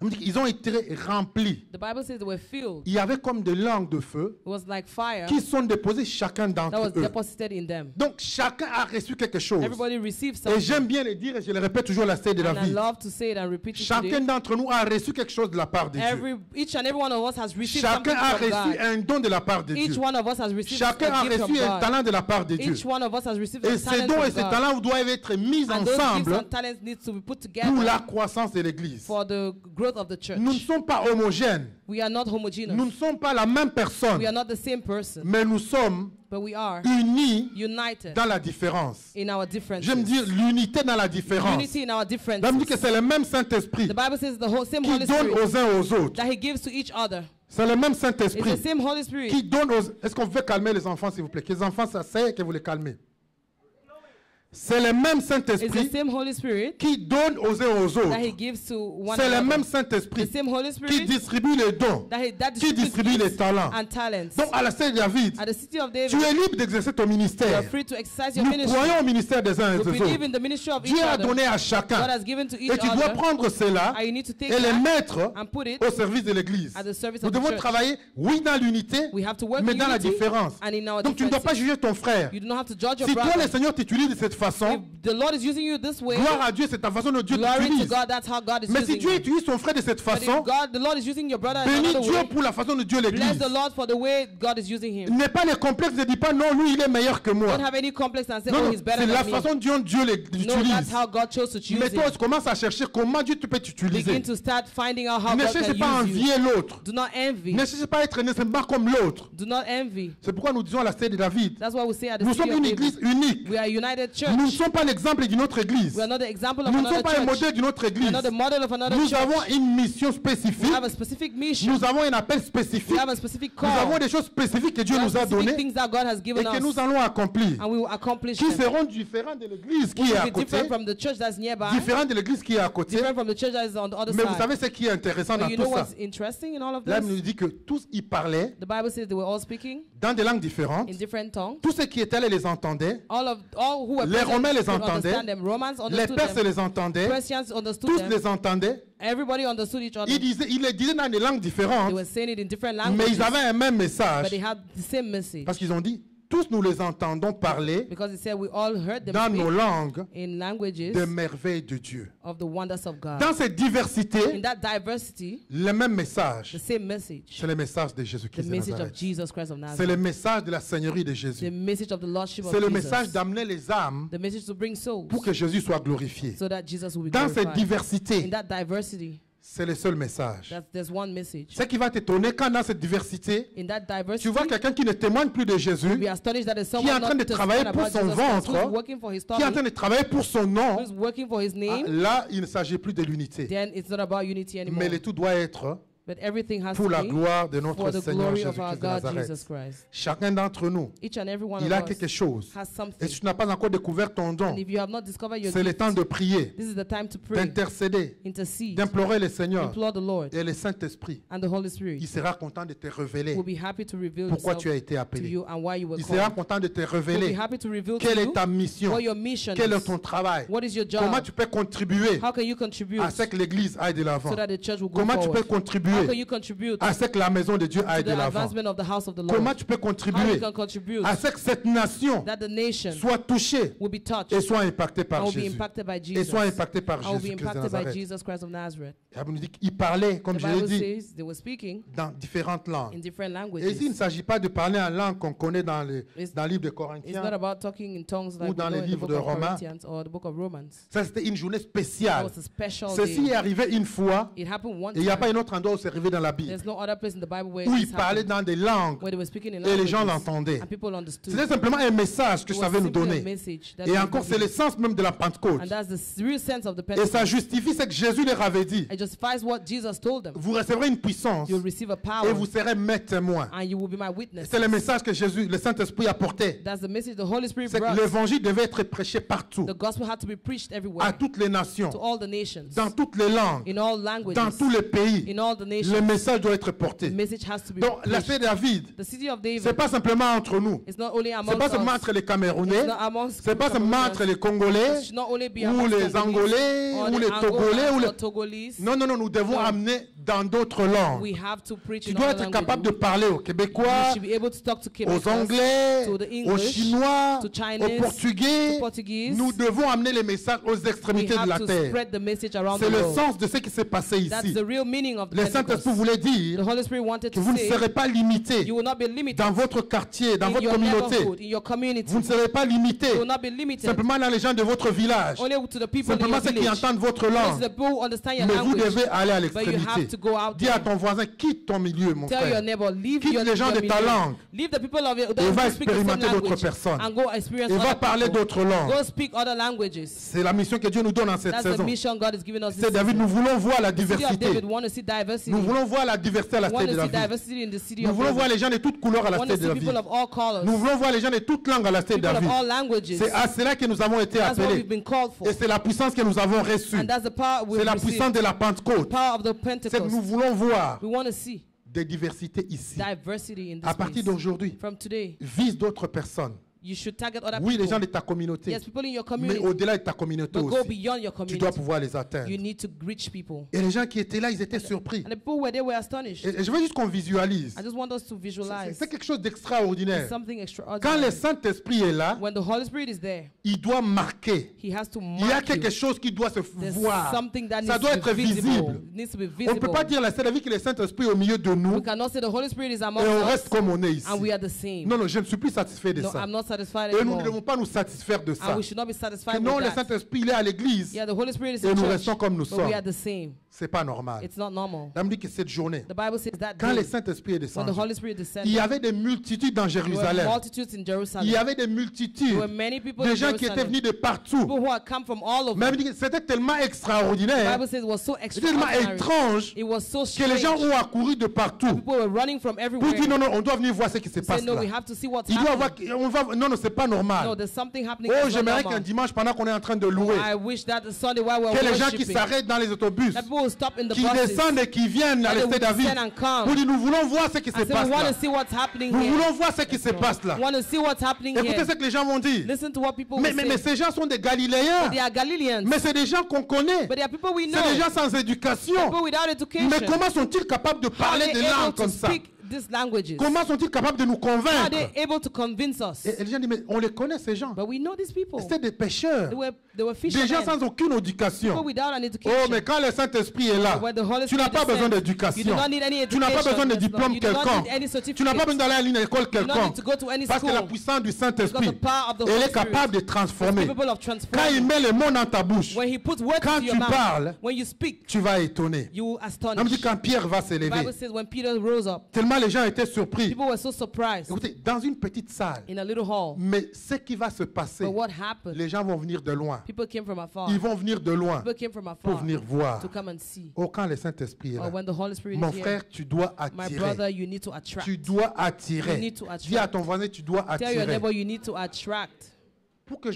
On dit qu'ils ont été remplis. The Bible says they were filled. Il y avait comme des langues de feu It was like fire qui sont déposées chacun that was d'entre eux. deposited in them. Donc chacun a reçu quelque chose. Everybody received Et something. j'aime bien le dire et je le répète toujours à la scène de la And I vie. love to say it and repeat it Chacun today. d'entre nous a reçu quelque chose de la part de Dieu. Each and every one of us has received something Chacun a from reçu God. un don de la part de Each Dieu. one of us has received Chacun a a gift from reçu un God. talent de la part de Dieu. Each one of us has received Et a ces talent dons et from ces God. talents doivent être mis And those gifts ensemble and talents need to be put pour together la croissance de l'Église. for the growth of the church. Nous ne sommes pas homogènes. We are not homogeneous. Nous ne sommes pas la même personne. We are not the same person, Mais nous sommes but we are unis united dans la différence. in our differences. J'aime dire l'unité dans la différence. Unity in our differences. Ça veut dire que c'est le même Saint-Esprit The Bible says the same qui Holy donne Spirit aux uns aux autres. that He gives to each other. C'est le même It's Saint-Esprit the same Holy Spirit. qui donne aux... Est-ce qu'on veut calmer les enfants, s'il vous plaît? Que les enfants s'asseyent et que vous les calmez. C'est le même It's the Saint-Esprit same Holy Spirit qui donne aux uns aux that He autres. gives to one C'est le another. même The Saint-Esprit same Holy qui Spirit distribue les dons, that qui distribue les gifts talents. and talents. Donc, à la cité de David, At the city of tu David, es libre d'exercer ton you ministère. are free to exercise your Nous ministry. croyons au ministère des uns et We des believe autres. in the ministry of each Dieu a other. donné à God chacun. has given to each Et tu dois other. prendre cela And you need to take et les that mettre and put it au service de l'Église. at the service Nous of the devons church. travailler, oui, dans l'unité, We have to work mais in dans la unity différence. and in our Donc tu ne dois pas differences. juger ton frère. You do not have to judge your Si toi, brother. le Seigneur t'utilise de cette If façon, the Lord is using you this way, gloire à Dieu, c'est ta façon dont Dieu glory to t'utilise. God, that's how God is Mais si using Dieu you. utilise son frère de cette But if façon, God, the Lord is using your brother in bénis another Dieu way, pour la façon dont Dieu bless l'Église. the Lord for the way God is using him. N'aie pas les complexes, ne dis pas non, lui il est meilleur que moi. Don't have any complex and say, Non, oh, non, he's better c'est la than me. façon dont Dieu No, l'utilise. that's how God chose to choose Mais toi, him. tu commences à chercher comment Dieu te peut t'utiliser. Begin to start finding out how Ne God cherchez can pas à use you. envier l'autre. Do not envy. Ne cherchez pas à être nécessairement comme l'autre. Do not envy. C'est pourquoi nous disons à la cité de David, That's why we say at the nous city sommes of une David, église unique. we are a united church. Nous ne sommes pas l'exemple d'une autre église. We are not the example of Nous ne sommes another pas un church. modèle d'une autre We église. are not the model of another Nous church. avons une mission We spécifique. have a specific mission. Nous avons un appel We spécifique. have a specific Nous avons call. des choses spécifiques que Dieu We have nous a specific données things that God has et given que us, nous allons accomplir. and we will accomplish Qui them. seront différents de l'église qui It est will à be côté, different from the church that's nearby, différents de l'église qui est à côté. different from the church that is on the other Mais vous side. savez ce qui est intéressant dans But you tout know ça? what's interesting in all of Là, il nous this? dit que tous y parlaient The Bible says they were all speaking dans des langues différentes. in different tongues. Tous ceux qui étaient là les entendaient. All who were Les present Romains les could entendaient. understand them. Romans Les understood Perses them. les entendaient. Persians understood Tous them. les entendaient. Everybody understood each other. Ils les disaient dans des langues They différentes, were saying it in different mais languages, ils avaient un même but message. they had the same message. Parce qu'ils ont dit, tous nous les entendons parler Because it said we all heard them dans nos speak langues in languages des merveilles de Dieu. of the wonders of God. Dans cette In diversité, that diversity, le même the message, same message, c'est le message de the Jésus-Christ de message of Nazareth. Jesus Christ of C'est le Nazareth, message de la Seigneurie de the Jésus. message of the Lordship of C'est le message Jesus, d'amener les âmes the message to bring souls pour que Jésus soit glorifié. so that Jesus will be Dans cette glorified. diversité, In that diversity, c'est le seul message. there's one message. Ce qui va t'étonner quand dans cette diversité, In that tu diversity, vois quelqu'un qui ne témoigne plus de Jésus, we are astonished that there's qui est someone en train de not to travailler speak pour about son Jesus Christ, ventre, who's working for his qui est en train tummy, de travailler pour son nom. who's working for his Ah, name. là, il ne s'agit plus de l'unité. Then it's not about unity anymore. Mais le tout doit être But everything has pour to la be gloire de for notre the Seigneur glory of our Jésus-Christ de God, Nazareth. Jesus Christ. Chacun d'entre nous, Each and every one il a of quelque us chose. has Et something. si tu n'as pas encore découvert ton don, And if you have not discovered your c'est le gift, temps de prier, this is the time to pray, d'intercéder, intercede, d'implorer le Seigneur. implore the Lord, Et le Saint-Esprit, and the Holy Spirit il sera content de te révéler will be happy to reveal pourquoi himself tu as été to appelé. you and why you were Il sera called. content de te Will be révéler happy to reveal to quelle est you ta mission, what your mission quel est is. ton travail, What is your comment job? tu peux contribuer How can you contribute à ce que l'Église aille de l'avant, so that the church will go comment tu peux forward? How can contribuer you contribute à ce que la maison de Dieu aille to de the l'avant, advancement of the house of the Lord? comment tu peux How you contribuer can contribute à ce que cette nation that the nation soit touchée will be touched et soit impactée and par will be Jésus, impacted by et Jesus. soit impactée par I will be Jésus-Christ de impacted by Nazareth. Jesus Christ of Nazareth. La Bible nous dit qu'il parlait, comme The je l'ai Bible dit, says they were speaking dans différentes langues. in different Et ici, il ne languages. s'agit pas de parler en langue qu'on connaît dans le livre de It's not Corinthiens. about talking in tongues like Ou we dans know les in the livres book de of Romains. Corinthians or the book of Romans. Ça, c'était une journée That spéciale. was a special Ceci est day. arrivé une fois, It happened one et il n'y a pas time. un autre endroit où c'est arrivé dans la Bible, There's no other place in the Bible where où this il parlait happened, dans des langues, where they were speaking in et les gens languages l'entendaient. and people understood. C'était simplement un message que It ça was veut nous simply a donner. message that Et was encore, c'est given. l'essence même de la Pentecôte. And that's the real sense of the Et ça Pentecost. justifie ce que Jésus leur avait dit. It justifies what Jesus told them. Vous recevrez une puissance, You'll receive a et power vous serez mes témoins. and you will be my witness. C'est le message que Jésus, le Saint-Esprit apportait. That's the message the Holy Spirit C'est que brought. l'évangile devait être prêché partout, The gospel had to be preached everywhere, à toutes les nations, to all the nations, dans toutes les langues, in all languages, dans tous les pays. in all the Le nations. message doit être The porté. message has to be Donc, la preached. cité de David, The city of David, c'est pas simplement entre nous. it's not only C'est amongst pas seulement us. entre les Camerounais. It's not amongst C'est pas seulement entre les Congolais It should not only be ou amongst les Congolese Angolais or ou the les Togolais ou Angolans les... or Togolese. Non, non, non, nous devons No. amener dans d'autres langues. We have to preach Tu in dois all être capable de languages. parler aux You Québécois, should be able to talk to aux Quebecers, Anglais, to the aux English, Chinois, to aux Chinese, Portugais. to Portuguese. Nous devons amener les messages aux We extrémités de have la to terre. spread the message around C'est the le world. sens de ce qui s'est passé That's ici. the real meaning of the Le Pentecost. Saint-Esprit voulait The dire Holy Spirit wanted que to vous ne say serez pas limité you will not be limited dans votre quartier, dans in votre your communauté. neighborhood, in your community. Vous ne serez pas limité You will not be limited simplement dans les gens de votre village. only to the people in Simplement your ceux qui village. entendent votre Only to langue. the people who understand your Mais vous language. devez aller à But you have l'extrémité. to go out Dis à there. ton voisin, quitte ton milieu, mon Tell your frère. neighbor, leave Quitte your les gens de ta milieu. langue. Leave the people of your Et those va who speak the same expérimenter d'autres language personnes. and go experience Et va other parler people. d'autres langues. Go speak other languages. C'est la mission que Dieu nous donne en cette That's the saison. mission God has given us this C'est David, season. nous voulons voir la The city of diversité. David want to see diversity. diversity. Nous voulons voir la diversité à la We want cité de to la see ville. diversity in the city Nous of voulons voir David. les gens de toutes couleurs à We la want cité to de la see people ville. of all colors. Nous voulons voir les gens de toutes langues à la cité de People la of ville. all languages. C'est à cela que nous avons été That's what appelés. we've been called for. Et c'est la puissance que nous avons reçue. And that's the power C'est we've la received. puissance de la Pentecôte. Power of the C'est que nous Pentecost. voulons voir We want to see des diversités ici. diversity in À this partir place. d'aujourd'hui, From today, vise d'autres personnes. you should target other Oui, les gens people. de ta communauté. Yes, people in your Mais community. au-delà de ta communauté But go aussi, beyond your tu dois community. pouvoir les atteindre. You need to reach people. Et les gens qui étaient là, ils étaient surpris. And the people who were there were astonished. Et je veux juste qu'on visualise. I just want us to visualize C'est quelque chose d'extraordinaire. something Quand extraordinary. le Saint-Esprit est là, When the Holy Spirit is there, il doit marquer. He has to Il y a mark quelque you. chose qui doit se There's voir. something that Ça needs doit to être be visible. visible. It needs to be On ne peut visible. pas dire la seule vie que le Saint-Esprit est au milieu de nous We cannot say the Holy Spirit is among et on us reste comme on est ici. and we are the same. Non, non, je ne suis plus satisfait de No, ça. I'm not satisfied Et nous ne anymore. devons pas nous satisfaire de ça. And we should not be Que satisfied non, with le that. Saint-Esprit, il est à l'église. Yeah, the Holy Spirit is Et in nous church, restons comme nous but sommes. we are the same. C'est pas normal. It's not normal. La Bible dit que cette journée, The Bible says that quand le day, Saint-Esprit est when the descendu, Holy Spirit il y descended, avait des multitudes dans there were Jérusalem. multitudes in Il Jerusalem. y avait des There multitudes. were many people Des in gens qui étaient Jerusalem. venus de partout. People who had come from all over. Même dit que c'était tellement The extraordinaire, Bible says it was so c'était tellement extraordinary. étrange It was so que les gens strange. ont accouru de partout. People were running from Pour everywhere. dire non, non, on doit venir voir ce qui se They passe said, no, we là. have to see what's Il doit avoir, happening. on va, non, non, c'est pas No, normal. there's something happening. Oh, that's not j'aimerais normal. qu'un dimanche, pendant qu'on est en train de louer, I wish that Sunday while we're que les gens qui worshiping, s'arrêtent dans les autobus, that people will stop in the qui buses. descendent et qui viennent à That they l'Est will David, descend and come. pour dire nous voulons voir ce qui I se said, passe we want là. to see what's happening Nous here. voulons voir ce qui se passe là. We want to see what's happening Écoutez here. ce que les gens vont dire. Listen to what people Mais, will mais, say. mais ces gens sont des Galiléens. They are Galileans. Mais c'est des gens qu'on connaît. But they are people we know. C'est des gens sans éducation. People without education. Mais comment sont-ils capables de How are parler they des able langues to comme ça? speak these languages? Comment sont-ils capables de nous How are convaincre? they able to convince us? Et les gens disent, mais on les connaît ces gens. But we know these people. C'était des pêcheurs. They were Des gens fishermen. sans aucune People éducation. without an education. Oh, mais quand le Saint-Esprit est là, When the Holy tu n'as Spirit pas besoin descends, you d'éducation. do not need any Tu n'as pas education. besoin de Yes, Lord. diplôme You do not quelconque. need any Tu n'as pas certificate. besoin d'aller à une école You do not need quelconque. to go to any Parce que la school. puissance du Because Saint-Esprit, the power of the elle Holy est capable de Spirit is transformer. capable of Quand il transforming. met les mots dans ta bouche, When He puts words quand into your tu mouth, parles, when you speak, tu vas étonner. you will On me astonish. dit quand Pierre va The s'élever, Bible says when Peter rose up, tellement les gens étaient surpris. people were so surprised Écoutez, dans une petite salle, in a little hall. mais ce qui va se passer, But what happened? les gens vont venir de loin. People came from afar. Ils vont venir de loin People came from pour afar venir voir. to come and see. Oh, quand le Saint-Esprit est Or là, when the Holy Spirit mon is here, frère, tu dois my brother, attirer. you need to attract. Tu dois You attirer. need to attract. Dis à ton voisin, tu dois Tell your attirer. neighbor you need to attract. Pour que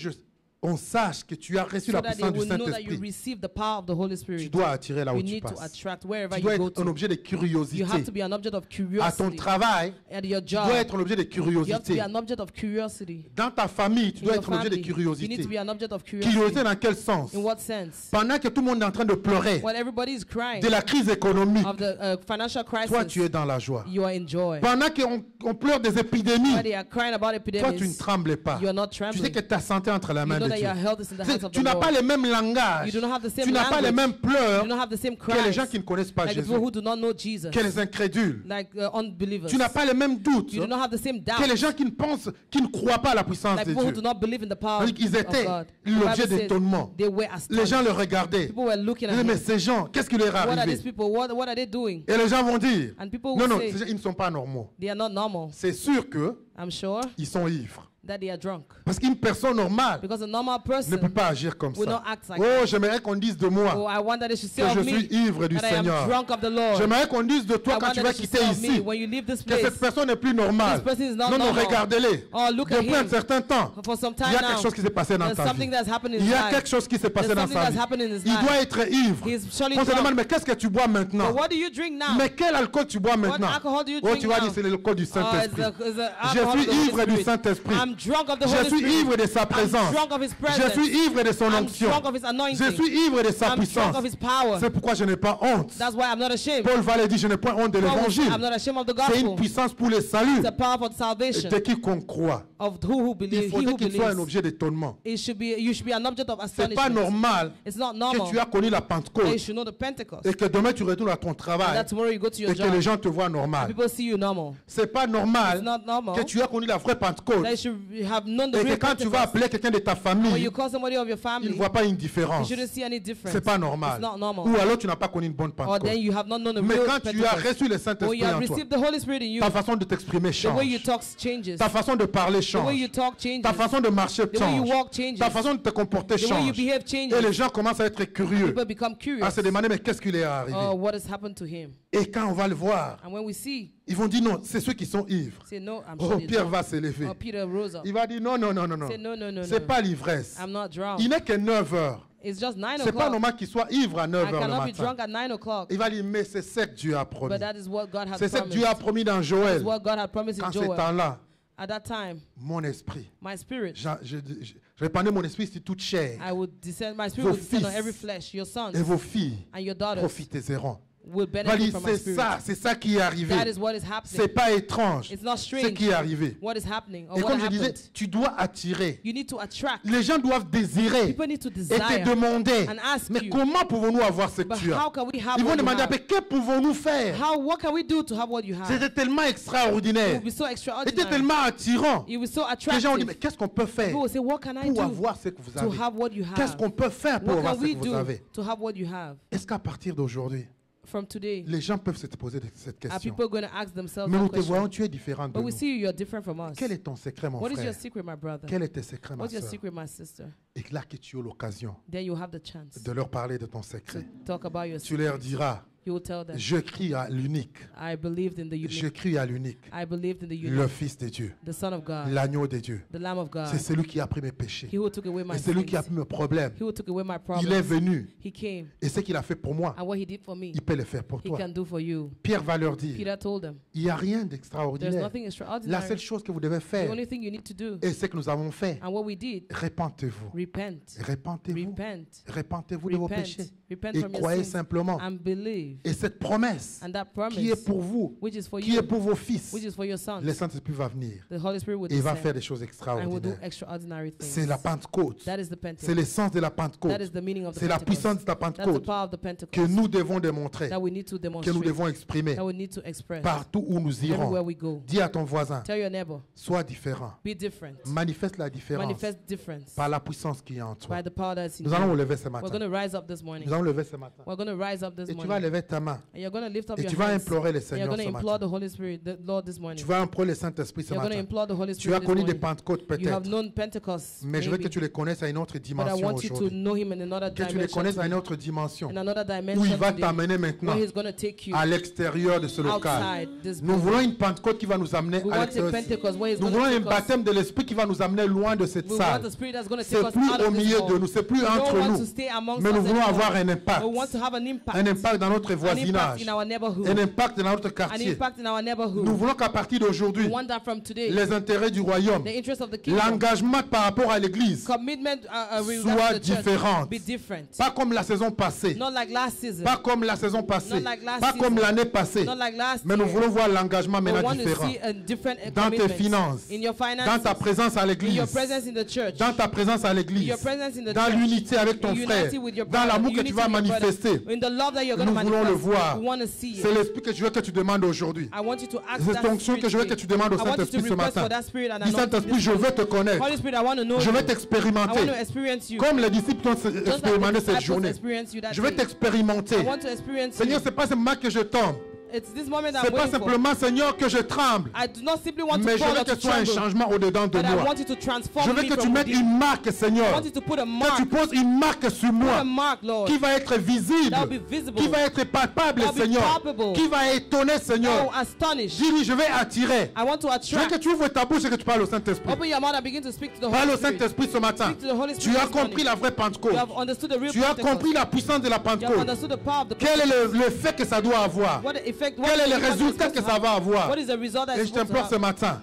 on sache que tu as reçu So la that they puissance du will know that you Saint-Esprit, receive the power of the Holy tu Spirit. dois attirer là où You tu need to passes. attract wherever Tu you dois go être un to. objet de You curiosité. have to be an object of À ton curiosity. travail, At your tu job, dois être un objet de you have to curiosité. be an object of curiosity. Dans ta famille, tu In dois your être un objet de family, you curiosité. need to be an object of Curiosité curiosity. dans quel sens? In what sense? Pendant que tout le monde est en train de pleurer When everybody is crying de la crise économique, of the financial toi crisis, tu es dans la joie. you are in joy. Pendant qu'on pleure des épidémies, When they are crying about toi tu ne epidemics, trembles pas. you are not Tu sais trembling. que ta santé est entre la You main know de that Dieu. your health is in the hands of Tu the n'as Lord. pas les mêmes langages. You do not have the same Tu n'as pas les language. mêmes pleurs You don't have the same que les cries gens qui ne connaissent pas like the Jésus, people who do not know Jesus, que les incrédules. like unbelievers. Tu n'as pas les mêmes doutes You do not have the same que les doubt gens qui ne pensent, qui ne croient pas à la puissance like de people who Dieu. do not believe in the power Ils of étaient God. The l'objet Bible says d'étonnement. they were Les gens astonished. le regardaient. People were looking Ils at disaient, mais him. ces gens, qu'est-ce qui leur est What are these arrivé? people? What are they doing? Et les gens vont dire, And people non, will non, say ces gens, ils ne sont pas normaux. they are not normal. C'est sûr qu'ils I'm sure sont ivres. that they are drunk. Parce qu'une personne normale Because a normal ne person peut pas agir comme will ça. not act like Oh, j'aimerais qu'on dise de oh, moi I want that they should say que of je me suis ivre du that I am Seigneur. drunk of the Lord. J'aimerais qu'on dise de toi I quand want tu that vas they should quitter say of me ici when you leave this que place. cette personne n'est plus normale. This person is not Non, non, normal. regardez-les. Oh, look at Depuis un him. certain temps, For some time il y a now, quelque chose qui s'est passé dans there's ta vie. something that's happened in Il his y a life. quelque chose qui s'est passé There's dans something sa that's vie. happened in his Il life. doit être ivre. He's surely On se drunk. demande, mais qu'est-ce que tu bois maintenant? But what do you drink now? Mais quel alcool tu bois maintenant? alcohol do you Oh, drink tu vas now? dire, c'est l'alcool du It's Saint-Esprit. the Je alcohol of the suis Holy ivre du Spirit. Saint-Esprit. I'm drunk of the Je Holy suis Spirit. ivre de sa présence. I'm drunk of His Je presence. suis ivre de son I'm onction. drunk of His anointing. Je suis ivre de sa I'm puissance. drunk of His power. C'est pourquoi je n'ai pas honte. That's why I'm not ashamed. Paul va le dire, je n'ai pas honte de Paul will say, l'évangile. I'm not ashamed of the C'est une gospel. puissance pour le salut It's a power for salvation de quiconque croit. of who Il believes. He faudrait who qu'il soit un believes. objet d'étonnement. You should be an object of C'est pas astonishment. normal It's not que normal tu as connu la that Pentecôte you should know the Pentecost. et que demain tu retournes à ton And travail that tomorrow you go to your et que les job. gens te voient normal. People see you normal. C'est pas It's normal not normal que tu as connu la vraie Pentecôte that you should have known the Et que real quand tu vas Pentecost, appeler quelqu'un de ta when famille, you call somebody of your il family, ne voit pas une you différence. shouldn't see any difference. C'est pas normal. It's not normal. Ou alors tu n'as pas connu une bonne Or then Pentecôte. you have not known the Mais real quand tu as Pentecost. reçu le When Saint-Esprit you have en toi, received the Holy Spirit in you, ta façon de t'exprimer the way you change. talk changes. Ta façon de parler The way you change. talk changes. Ta façon de marcher The way you change. walk changes. Ta façon de te comporter The way you change. behave changes. Et les gens commencent à être curieux, People become curious. à se demander mais qu'est-ce qui lui est arrivé. Oh, what has happened to him? Et quand on va le voir, And when we see, ils vont dire non, c'est ceux qui sont ivres. say no, I'm Oh, sure Pierre va s'élever. Oh, Peter rose up. Il va dire non, non, non, non, non. Say no, no, no, C'est no. pas l'ivresse. I'm not drunk. Il n'est que 9 heures. It's just 9 C'est pas o'clock. normal qu'il soit ivre à 9 I heures le cannot be matin. drunk at 9 o'clock. Il va dire mais c'est ce que Dieu a promis. But that is what God had C'est ce que promised. Dieu a promis dans It's Joël. what God had promised in Quand ce Joel. temps-là, At that time, mon esprit, my spirit, je répandais mon esprit sur toute chair. I would descend, my spirit Vos would descend on fils every flesh. Your sons Et vos filles and your daughters profiteront. will Il va benefit dire from my c'est spirit. ça qui est arrivé. That is what is C'est happening. pas étrange. It's not Ce strange qui est arrivé. what is happening or Et what comme je disais, happened. tu dois attirer. You need to attract. Les gens doivent désirer People need to et te desire demander, and ask mais you, comment pouvons-nous avoir ce que but tu how as? can we have Ils vont what you demander, have? mais que pouvons-nous faire? What can we do to have what you have? C'était tellement It extraordinaire. will be so C'était extraordinary. tellement attirant. It will be so Les gens ont dit, attractive. mais qu'est-ce qu'on peut faire People will say, what can I pour do avoir ce que vous to avez? have what you Qu'est-ce have? qu'on peut faire pour What avoir can ce we que vous do avez? to have what you have? Est-ce qu'à partir d'aujourd'hui, From today, les gens peuvent se poser cette are question? people going to ask themselves Mais that nous te voyons, question? tu es différent de But we nous. see you, you're different from us. Quel est ton secret, mon What is your frère? secret, my brother? Quel est tes secrets, ma What's your soeur? secret, my sister? Et là que tu as l'occasion Then you have the chance de leur parler de ton to secret. talk about your Tu leur secret. diras, You will tell them, je crie à l'unique. I believed in the Je unique. crie à l'unique. I believed in the Le unique. Fils de Dieu. The Son of God. L'agneau de Dieu. The Lamb of God. C'est celui qui a pris mes péchés. He who took away my Et celui qui a sins. pris mes problèmes. He who took away my Il est problems. venu. He came. Et ce qu'il a fait pour moi, And what he did for me, il peut le faire pour he toi. can do for you. Pierre va leur dire, Peter told them, il n'y a rien there's d'extraordinaire. nothing La extraordinary. seule chose que vous devez The faire, only thing you need to do, et c'est ce que nous avons fait, and what we did, répentez-vous. repent. Répentez-vous. Repent. Répentez-vous de vos péchés. Repent. Repent Et from your croyez sins simplement. and believe. Et cette promesse And that qui est promise, pour vous, which is for qui est you, pour vos fils, which is for your sons, le Saint-Esprit va venir. the Holy Spirit will Et il va faire descend des choses and will do extraordinaires. extraordinary C'est la things. Pentecôte. That is the C'est Pentecost. l'essence de la That Pentecôte. is the meaning of the C'est la puissance Pentecost. de la That's the Pentecôte power of the que Pentecost nous devons démontrer, that we need to que nous demonstrate, devons exprimer that we need to express partout où nous everywhere irons. we go. Dis à ton voisin, Tell your neighbor, sois différent. be different. Manifeste la différence Manifest difference par la puissance qui est en toi. by the power that's in Nous allons nous you. lever ce We're matin. going to rise up this morning. Nous allons lever ce matin. We're going to rise up this Et tu vas morning. lever ta main. And you're going to lift up Et your tu vas hands. implorer le And you're Seigneur going to ce implore matin. the Holy Spirit, the Lord this morning. Tu vas implorer le Saint-Esprit ce You're going to matin. implore the Holy Tu Spirit as this connu des morning. Pentecôtes You have peut-être, known Pentecost, mais je veux que maybe, tu les connaisses à une autre but I dimension want you to aujourd'hui. know him in another Que tu les dimension, connaisses à une today. autre dimension. In another Où il dimension va today, t'amener maintenant where he's going to take you à l'extérieur de ce local. outside this Nous building. voulons une Pentecôte qui va nous amener We à want a l'extérieur. Pentecost where he's Nous going voulons to un take us. baptême de l'Esprit qui va nous amener loin de cette We want salle. the Spirit that's going to take C'est us plus out au of this milieu hall. de nous, c'est plus We entre don't want nous. to stay amongst Mais nous us voulons anymore. avoir un impact. We want to have an impact. Un impact dans notre An impact voisinage. in our neighborhood. Un impact dans notre An quartier. impact in our neighborhood. Nous voulons qu'à partir We d'aujourd'hui, want that from today. les intérêts du royaume, The interest of the kingdom, l'engagement par rapport à l'Église, commitment with soit regards to the church, différente. be different. Pas comme la saison passée. Not like last season. Pas comme la saison passée. Not like last Pas comme season. l'année passée. Not like last Mais nous year. voulons voir l'engagement We maintenant want to différent. see a different Dans tes commitment finances, in your dans finances, ta présence à in l'Église, your presence in the church, dans ta présence à in l'Église, your presence in the dans church, l'unité avec ton in frère, unity with your dans brother, l'amour que tu unity vas with your brother, manifester. in the love that you're going Nous to voulons le manifest. voir. We want to see C'est it. l'esprit que je veux que tu demandes aujourd'hui. I want you to ask C'est that cette onction Spirit que je veux today. que tu demandes au I want you to Saint-Esprit ce request for matin. that Spirit and Dis anointing Saint-Esprit, this je veux morning. te connaître. Holy Spirit, I want to know Je you. vais I t'expérimenter. want to experience you. Comme les disciples ont Just like the expérimenté cette disciples journée. experienced you that Je vais day. t'expérimenter. I want to experience Seigneur, you. c'est pas seulement que je tombe. It's this moment I'm C'est pas waiting for. simplement, Seigneur, que je tremble. I do not simply want Mais to je fall veux or que to ce soit un tremble, changement au-dedans de but I moi. want you to transform Je veux me que tu from mettes within. une marque, I Seigneur. want you to put a Que mark, tu poses une marque sur put moi. a mark, Lord, Qui va être visible. that will be visible, Qui va être palpable, that will be Seigneur. palpable, Qui va étonner, that Seigneur. will astonish. Dis-lui, je vais attirer. I want to Je veux que attract. tu ouvres ta bouche et que tu parles au Saint-Esprit. Open your mouth and begin to speak to the Parle Holy au Spirit. Saint-Esprit ce matin. Speak to the Holy Tu Spirit as this compris morning. la vraie Pentecôte. You have understood the real Tu as Pentecost. compris la puissance de la You have Pentecôte. understood the power of the Quel est Pentecost. l'effet que ça doit avoir? What the effect, what Quel est is le the impact résultat it's que supposed to ça have? va avoir? What is the result that Et it's je supposed to t'implore have? ce matin.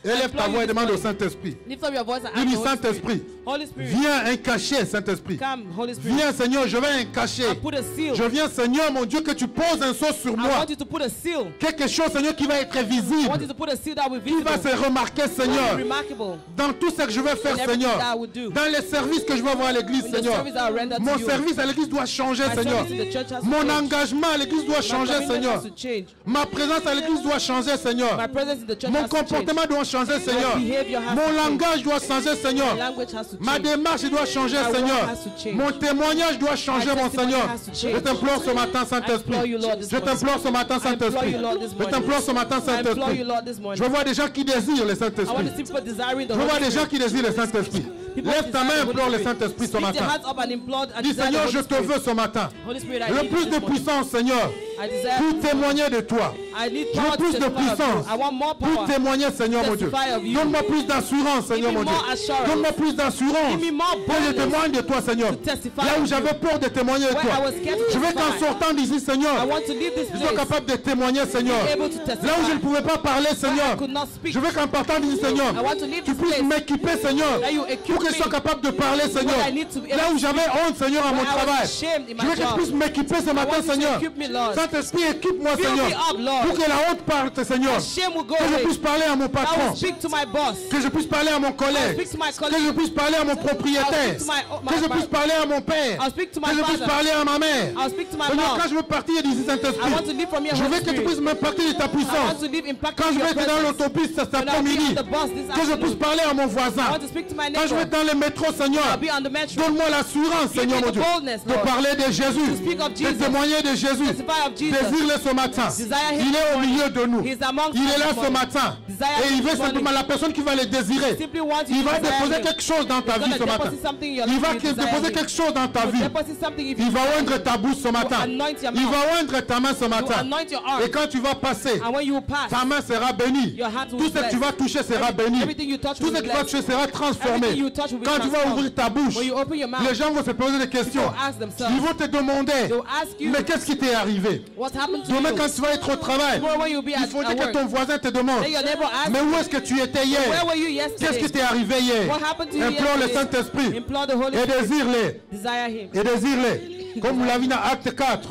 Élève ta voix et demande au Saint-Esprit. Lift up your voice and ask Dis-lui, the Holy Spirit. Saint-Esprit, Holy Spirit, Viens un cachet, Saint-Esprit. come, Holy Spirit. Viens, Seigneur, je veux un cachet. I put a seal. Je viens, Seigneur, mon Dieu, que tu poses un sceau sur I moi. want you to put a seal. Quelque chose, Seigneur, qui va être I want you visible. to put a seal that will be Qui va visible, se remarquer, Seigneur. remarkable. Dans tout ce que je vais faire, In everything Seigneur. that I will do. Dans les services que je vais avoir à l'église, In the Seigneur. service I will render to Mon you. service à l'église doit changer, My Seigneur. service in the church has to Mon change. engagement à l'église doit My changer, commitment Seigneur. has to change. Ma présence à l'église doit changer, Seigneur. My presence in the church Mon has to change. comportement doit changer, Seigneur. My behavior has Mon to change. langage doit changer, Seigneur. My language has to Ma change. démarche doit changer, My Seigneur. walk has to change. Mon témoignage doit changer, My mon testimony Seigneur. has to change. Je t'implore ce matin, I implore Saint-Esprit. you, Lord, this Je t'implore ce matin, I implore Saint-Esprit. you, Lord, this Je morning. t'implore ce matin, I implore Saint-Esprit. you, Lord, this Je morning. vois des gens qui désirent le I want Saint-Esprit. to see people desiring the Je vois Holy des gens Spirit. qui désirent le Saint-Esprit. People Lève ta desire main, the Holy implore le Spirit. Saint-Esprit ce Lift your matin. hands up and implore and Dis, desire the Seigneur, Holy je te Spirit. veux ce matin. Holy Spirit, I Le need you plus this de morning. puissance, Seigneur. I desire Pour témoigner de toi. I need Je veux power to plus de testify of you. puissance. I want more Pour power. témoigner, Seigneur mon Dieu. Testify of you. Donne-moi plus d'assurance, Seigneur Give mon me Dieu. more assurance. Donne-moi plus d'assurance. Give me more Que je boldness témoigne de toi, Seigneur. to testify Là où of j'avais peur de témoigner de Where toi. I was scared to Je veux qu'en testify. sortant d'ici, I Seigneur, want to leave this je sois place capable de témoigner, Seigneur. able to testify. Là où je ne pouvais pas parler, where I Seigneur. could not speak. Je veux qu'en partant d'ici, Seigneur, I want to leave tu this puisses place m'équiper, Seigneur, that you equip pour que je sois me capable de parler, Seigneur. I need to be able Là où to j'avais honte, Seigneur, à mon where I was travail. ashamed in Je my veux que tu job. puisses m'équiper ce I matin, want you to Seigneur. equip me, Lord. Saint-Esprit, équipe-moi, Fill Seigneur. me up, Lord. Pour que la honte parte, Seigneur. Shame will go Que je away. puisse parler à mon I patron. will speak to my boss. Que je puisse parler à mon I'll collègue. speak to my Que colleague. je puisse parler à mon propriétaire. I'll speak to Que je puisse parler à mon père. I'll speak to my Que je puisse father. parler à ma mère. I'll speak to my Seigneur, mom. quand je veux partir d'ici, I Saint-Esprit, want to live from here, je Holy veux que tu Spirit. puisses m'impartir de ta I want puissance. to live impacting Quand je your vais être dans presence. l'autobus cet When I'll be après-midi, on the bus this que je puisse afternoon, parler à mon I voisin. want to speak to my Quand je vais neighbor. être dans le métro, Seigneur, I'll be on the metro. donne-moi l'assurance, Give Seigneur me mon the Dieu, boldness, de Lord. parler de Jésus, To speak of de Jesus. témoigner de Jésus. Testify of Jesus. Désire-le ce matin. Desire him Il est au this milieu de nous. He is amongst Il us est là this ce morning. matin. Desire Et il him veut this morning. simplement la personne qui va le désirer. Simply want you Il to va desire déposer him. quelque chose dans ta He's vie gonna ce matin. deposit something in your Il life va if you desire déposer him. quelque chose dans ta He'll vie. deposit something if you Il va desire him. oindre ta bouche ce matin. anoint your Il mouth. va oindre ta main ce You matin. anoint your arm. Et quand tu vas passer, And when you pass, ta main sera bénie. your hand will Tout be ce que blessed. tu vas toucher sera béni. Everything you touch Tout will ce be que tu vas blessed. toucher sera transformé. Everything you touch will be Quand tu vas transformed. ouvrir ta bouche, When you open your mouth, les gens vont se poser des questions. people ask themselves, Ils vont te demander, they'll ask you, mais qu'est-ce qui t'est arrivé? what happened to Demain, you? quand tu vas être au travail, Tomorrow when you'll be il at faut dire que work, ton voisin te demande, then your neighbor asks, mais où est-ce que tu étais hier? where were you Qu'est-ce yesterday? qui t'est arrivé hier? What happened to you Implore le yesterday? Saint-Esprit Implore the Holy et Spirit. désire-les. Desire him. Et désire-les. Comme vous l'avez dit dans Acte 4,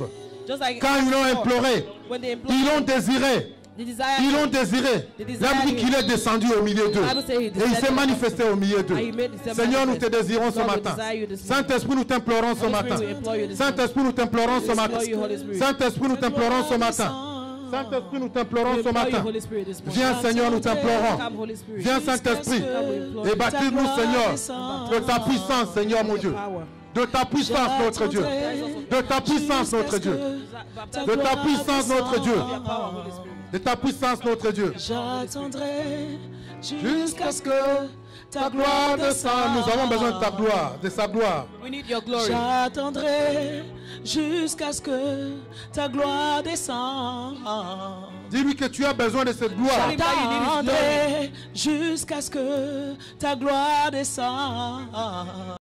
Just like quand ils l'ont imploré, when they implored, ils l'ont désiré. they desire Ils him. l'ont désiré. They desire La dit him. qu'il est descendu au milieu d'eux. Bible says he Et il descended s'est manifesté au milieu d'eux. And he made himself Seigneur, nous te manifest. désirons ce Lord, we matin. desire you this morning. Saint-Esprit, nous t'implorons ce Holy matin. Spirit, we implore you this morning. Saint-Esprit, nous t'implorons ce We matin. implore you, Holy Spirit. Saint-Esprit, nous t'implorons ce matin. Saint-Esprit, nous t'implorons We ce implore you, matin. Holy Spirit, this morning. Viens, Seigneur, nous t'implorons. Come, Holy Spirit. Viens, Saint-Esprit, Come, we implore et you. baptise-nous, Seigneur, de ta puissance, Seigneur mon Dieu. Power. De ta puissance, notre Dieu. De ta puissance, notre Dieu. De ta puissance, notre Dieu. Power, Holy Spirit. De ta puissance, notre Dieu. J'attendrai Jusqu'à ce que ta gloire descende. Nous avons besoin de ta gloire, de sa gloire. We need your glory. J'attendrai jusqu'à ce que ta gloire descende. Dis-lui que tu as besoin de cette gloire. J'attendrai jusqu'à ce que ta gloire descende.